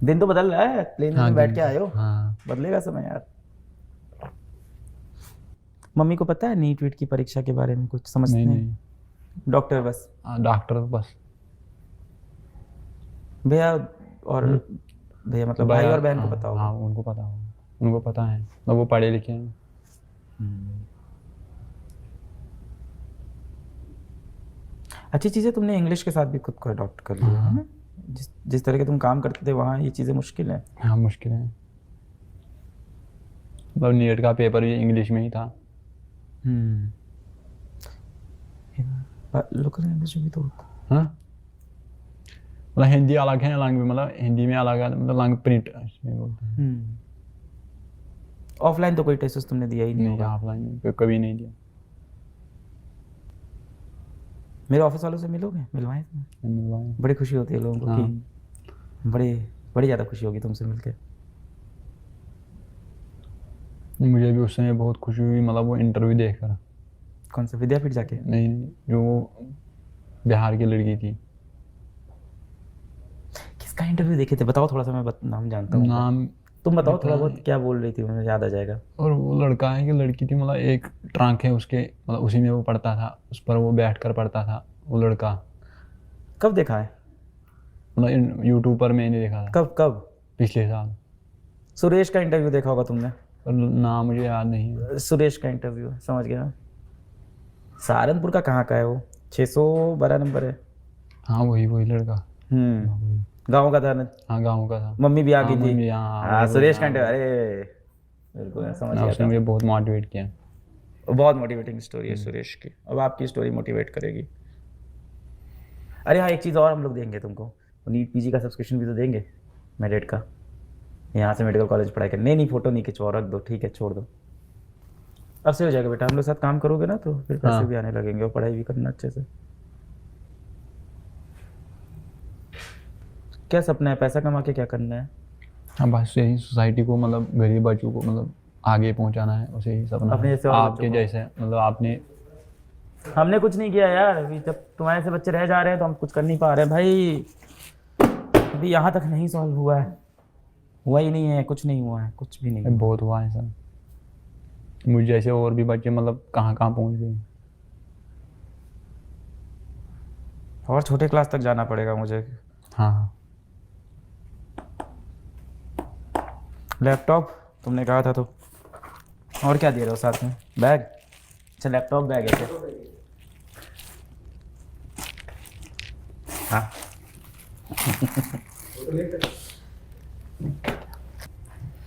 [SPEAKER 2] दिन तो बदल रहा है, प्लेन
[SPEAKER 1] हाँ,
[SPEAKER 2] में बैठ
[SPEAKER 1] दिन-
[SPEAKER 2] के आए हो,
[SPEAKER 1] हाँ
[SPEAKER 2] बदलेगा समय यार। मम्मी को पता है नीट वीट की परीक्षा के बारे में कुछ समझते
[SPEAKER 1] नहीं
[SPEAKER 2] हैं?
[SPEAKER 1] नहीं
[SPEAKER 2] डॉक्टर बस?
[SPEAKER 1] हाँ, डॉक्टर बस।
[SPEAKER 2] भैया और भैया मतलब भाई और बहन को पता होगा?
[SPEAKER 1] हाँ उनको पता होगा, उनको पता है, मतलब वो पढ़े लिखे हैं।
[SPEAKER 2] अच्छी चीज़ है तुमने इंग्लिश के साथ भी खुद को अडॉप्ट कर लिया है ना। जिस तरह के तुम काम करते थे वहाँ ये चीज़ें मुश्किल है।
[SPEAKER 1] हाँ मुश्किल है, मतलब नीट का पेपर भी इंग्लिश में ही था।
[SPEAKER 2] लोकल लैंग्वेज भी तो होता।
[SPEAKER 1] हाँ मतलब हिंदी अलग है, लैंग्वेज मतलब हिंदी में अलग है, मतलब लैंग्वेज प्रिंट बोलते हैं।
[SPEAKER 2] ऑफलाइन तो कोई टेस्ट तुमने दिया ही नहीं
[SPEAKER 1] नहीं,
[SPEAKER 2] होगा।
[SPEAKER 1] ऑफलाइन कभी नहीं दिया।
[SPEAKER 2] मेरे ऑफिस वालों से मिलोगे, मिलवाएं तुम्हें?
[SPEAKER 1] मिलवाए।
[SPEAKER 2] बड़ी खुशी होती है लोगों को
[SPEAKER 1] हाँ।
[SPEAKER 2] कि बड़ी ज़्यादा खुशी होगी तुमसे मिलके।
[SPEAKER 1] मुझे भी उस समय बहुत खुशी हुई, मतलब वो इंटरव्यू देखकर।
[SPEAKER 2] कौन सा, विद्यापीठ जाके?
[SPEAKER 1] नहीं, जो बिहार की लड़की थी।
[SPEAKER 2] किसका इंटरव्यू देखे थे बताओ थोड़ा सा, मैं नाम जानता हूँ।
[SPEAKER 1] नाम
[SPEAKER 2] तुम बताओ
[SPEAKER 1] पता
[SPEAKER 2] थोड़ा बहुत,
[SPEAKER 1] नहीं।
[SPEAKER 2] क्या बोल रही थी मुझे याद आ जाएगा।
[SPEAKER 1] और वो लड़का है कि लड़की थी, मतलब एक ट्रंक है उसके, मतलब उसी में वो पढ़ता था, उस पर वो बैठ कर पढ़ता था वो लड़का।
[SPEAKER 2] कब देखा है?
[SPEAKER 1] मतलब यूट्यूब पर मैंने देखा था।
[SPEAKER 2] कब?
[SPEAKER 1] पिछले साल।
[SPEAKER 2] सुरेश का इंटरव्यू देखा होगा तुमने?
[SPEAKER 1] पर नाम मुझे याद नहीं है।
[SPEAKER 2] सुरेश का इंटरव्यू, समझ गया। सहारनपुर का कहाँ का है वो? 612 नंबर है।
[SPEAKER 1] हाँ वही लड़का। वही।
[SPEAKER 2] गाँव का था ना?
[SPEAKER 1] हाँ गाँव का था।
[SPEAKER 2] मम्मी भी आ गई
[SPEAKER 1] हाँ,
[SPEAKER 2] थी।
[SPEAKER 1] मम्मी, हाँ,
[SPEAKER 2] हाँ
[SPEAKER 1] वही,
[SPEAKER 2] सुरेश का
[SPEAKER 1] हाँ,
[SPEAKER 2] इंटरव्यू, अरे बिल्कुल मैं समझ
[SPEAKER 1] ना,
[SPEAKER 2] गया
[SPEAKER 1] उसने
[SPEAKER 2] था।
[SPEAKER 1] मुझे बहुत मोटिवेट किया।
[SPEAKER 2] बहुत मोटिवेटिंग स्टोरी है सुरेश की। अब आपकी स्टोरी मोटिवेट करेगी। अरे हाँ, एक चीज़ और हम लोग देंगे तुमको, नीट पीजी का सब्सक्रिप्शन भी तो देंगे, मेरिट का। यहाँ से मेडिकल कॉलेज पढ़ाई कर, नहीं फोटो नहीं खिंचवाओ, रख दो, ठीक है छोड़ दो। अब से हो जाएगा बेटा, हम लोग साथ काम करोगे ना तो फिर पैसे
[SPEAKER 1] हाँ।
[SPEAKER 2] भी आने लगेंगे और पढ़ाई भी करना अच्छे से। क्या सपना है, पैसा कमा के क्या करना है?
[SPEAKER 1] हाँ बस यही सोसाइटी को, मतलब गरीब बच्चों को मतलब आगे पहुंचाना है, उसे ही सपना
[SPEAKER 2] अपने
[SPEAKER 1] है।
[SPEAKER 2] जैसे और
[SPEAKER 1] आपके
[SPEAKER 2] बच्चों को।
[SPEAKER 1] जैसे, मतलब आपने।
[SPEAKER 2] हमने कुछ नहीं किया यार, अभी जब तुम्हारे से बच्चे रह जा रहे हैं तो हम कुछ कर नहीं पा रहे भाई। अभी यहाँ तक नहीं सॉल्व हुआ है, हुआ ही नहीं है, कुछ नहीं हुआ है, कुछ भी नहीं।
[SPEAKER 1] बहुत हुआ है सर, मुझ जैसे और भी बच्चे मतलब कहाँ कहाँ पहुँच गए।
[SPEAKER 2] और छोटे क्लास तक जाना पड़ेगा मुझे।
[SPEAKER 1] हाँ।
[SPEAKER 2] लैपटॉप तुमने कहा था तो, और क्या दे रहे हो साथ में? बैग? अच्छा लैपटॉप बैग है क्या? हाँ।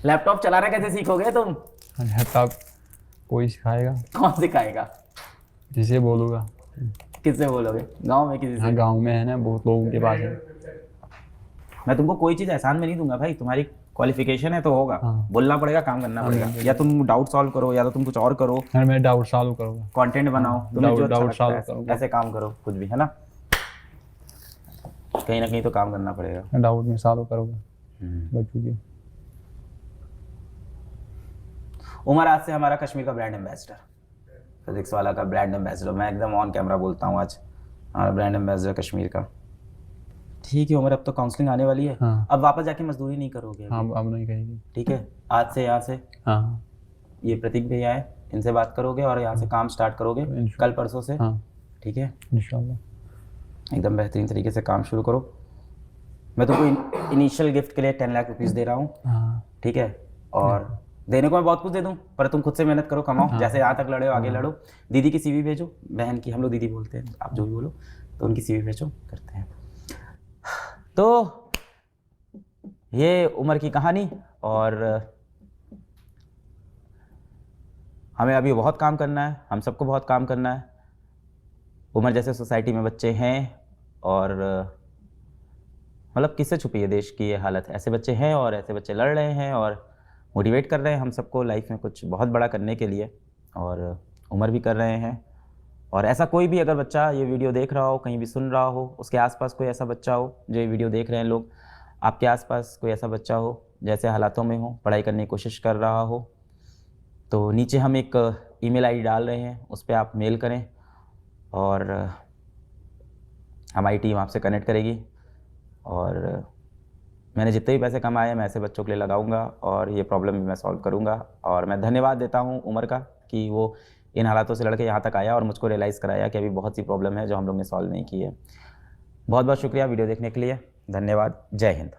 [SPEAKER 2] लैपटॉप चलाना कैसे सीखोगे तुम?
[SPEAKER 1] लैपटॉप कोई सिखाएगा,
[SPEAKER 2] कौन सिखाएगा?
[SPEAKER 1] जिसे बोलूँगा।
[SPEAKER 2] किससे बोलोगे? गांव में किसी से?
[SPEAKER 1] हाँ गांव में है ना, बहुत लोगों के पास है।
[SPEAKER 2] मैं तुमको कोई चीज़ एहसान में नहीं दूंगा भाई, तुम्हारी क्वालिफिकेशन है तो होगा।
[SPEAKER 1] हाँ।
[SPEAKER 2] बोलना पड़ेगा, काम करना पड़ेगा। या तुम डाउट सॉल्व करो या तो तुम कुछ और करो,
[SPEAKER 1] यार मैं डाउट सॉल्व करूँगा।
[SPEAKER 2] कंटेंट बनाओ, तुम्हें जो अच्छा
[SPEAKER 1] डाउट
[SPEAKER 2] लगता
[SPEAKER 1] सॉल्व
[SPEAKER 2] है
[SPEAKER 1] करूँगा।
[SPEAKER 2] ऐसे काम करो, कुछ भी है ना, कहीं ना कहीं तो काम करना पड़ेगा।
[SPEAKER 1] मैं डाउट में सॉल्व करूँगा बच्चों की।
[SPEAKER 2] उमर आज से हमारा कश्मीर का ब्रांड एम्बेसडर, फिजिक्स वाला का ब्रांड एम्बेसडर। मैं एकदम ऑन कैमरा बोलता हूँ आज, हमारा ब्रांड एम्बेसडर कश्मीर का। ठीक है उमर, अब तो काउंसलिंग आने वाली है।
[SPEAKER 1] हाँ।
[SPEAKER 2] अब वापस जाके मजदूरी नहीं करोगे अभी?
[SPEAKER 1] हाँ अब नहीं कहेगी।
[SPEAKER 2] ठीक है, आज से यहाँ से
[SPEAKER 1] हाँ।
[SPEAKER 2] ये प्रतीक भैया है, इनसे बात करोगे और यहाँ से काम स्टार्ट करोगे कल परसों से।
[SPEAKER 1] हाँ
[SPEAKER 2] ठीक है,
[SPEAKER 1] इंशाल्लाह।
[SPEAKER 2] एकदम बेहतरीन तरीके से काम शुरू करो। मैं तुमको इनिशियल गिफ्ट के लिए 10 लाख रुपीज़ दे रहा हूँ।
[SPEAKER 1] हाँ।
[SPEAKER 2] ठीक है, और देने को मैं बहुत कुछ दे दूँ पर तुम खुद से मेहनत करो, कमाओ। जैसे यहाँ तक लड़े हो आगे लड़ो। दीदी की सीवी भेजो, बहन की, हम लोग दीदी बोलते हैं, आप जो भी बोलो, तो उनकी सीवी भेजो, करते हैं। तो ये उमर की कहानी, और हमें अभी बहुत काम करना है, हम सबको बहुत काम करना है। उमर जैसे सोसाइटी में बच्चे हैं, और मतलब किससे छुपी है देश की ये हालत। ऐसे बच्चे हैं और ऐसे बच्चे लड़ रहे हैं और मोटिवेट कर रहे हैं हम सबको लाइफ में कुछ बहुत बड़ा करने के लिए, और उमर भी कर रहे हैं। और ऐसा कोई भी अगर बच्चा ये वीडियो देख रहा हो, कहीं भी सुन रहा हो, उसके आसपास कोई ऐसा बच्चा हो जो ये वीडियो देख रहे हैं लोग, आपके आसपास कोई ऐसा बच्चा हो जैसे हालातों में हो, पढ़ाई करने की कोशिश कर रहा हो, तो नीचे हम एक ईमेल आईडी डाल रहे हैं, उस पर आप मेल करें और हमारी टीम आपसे कनेक्ट करेगी। और मैंने जितने भी पैसे कमाए मैं ऐसे बच्चों के लिए लगाऊंगा और ये प्रॉब्लम भी मैं सॉल्व करूंगा। और मैं धन्यवाद देता हूं उमर का कि वो इन हालातों से लड़के यहाँ तक आया और मुझको रियलाइज़ कराया कि अभी बहुत सी प्रॉब्लम है जो हम लोग ने सॉल्व नहीं की है। बहुत बहुत शुक्रिया वीडियो देखने के लिए, धन्यवाद, जय हिंद।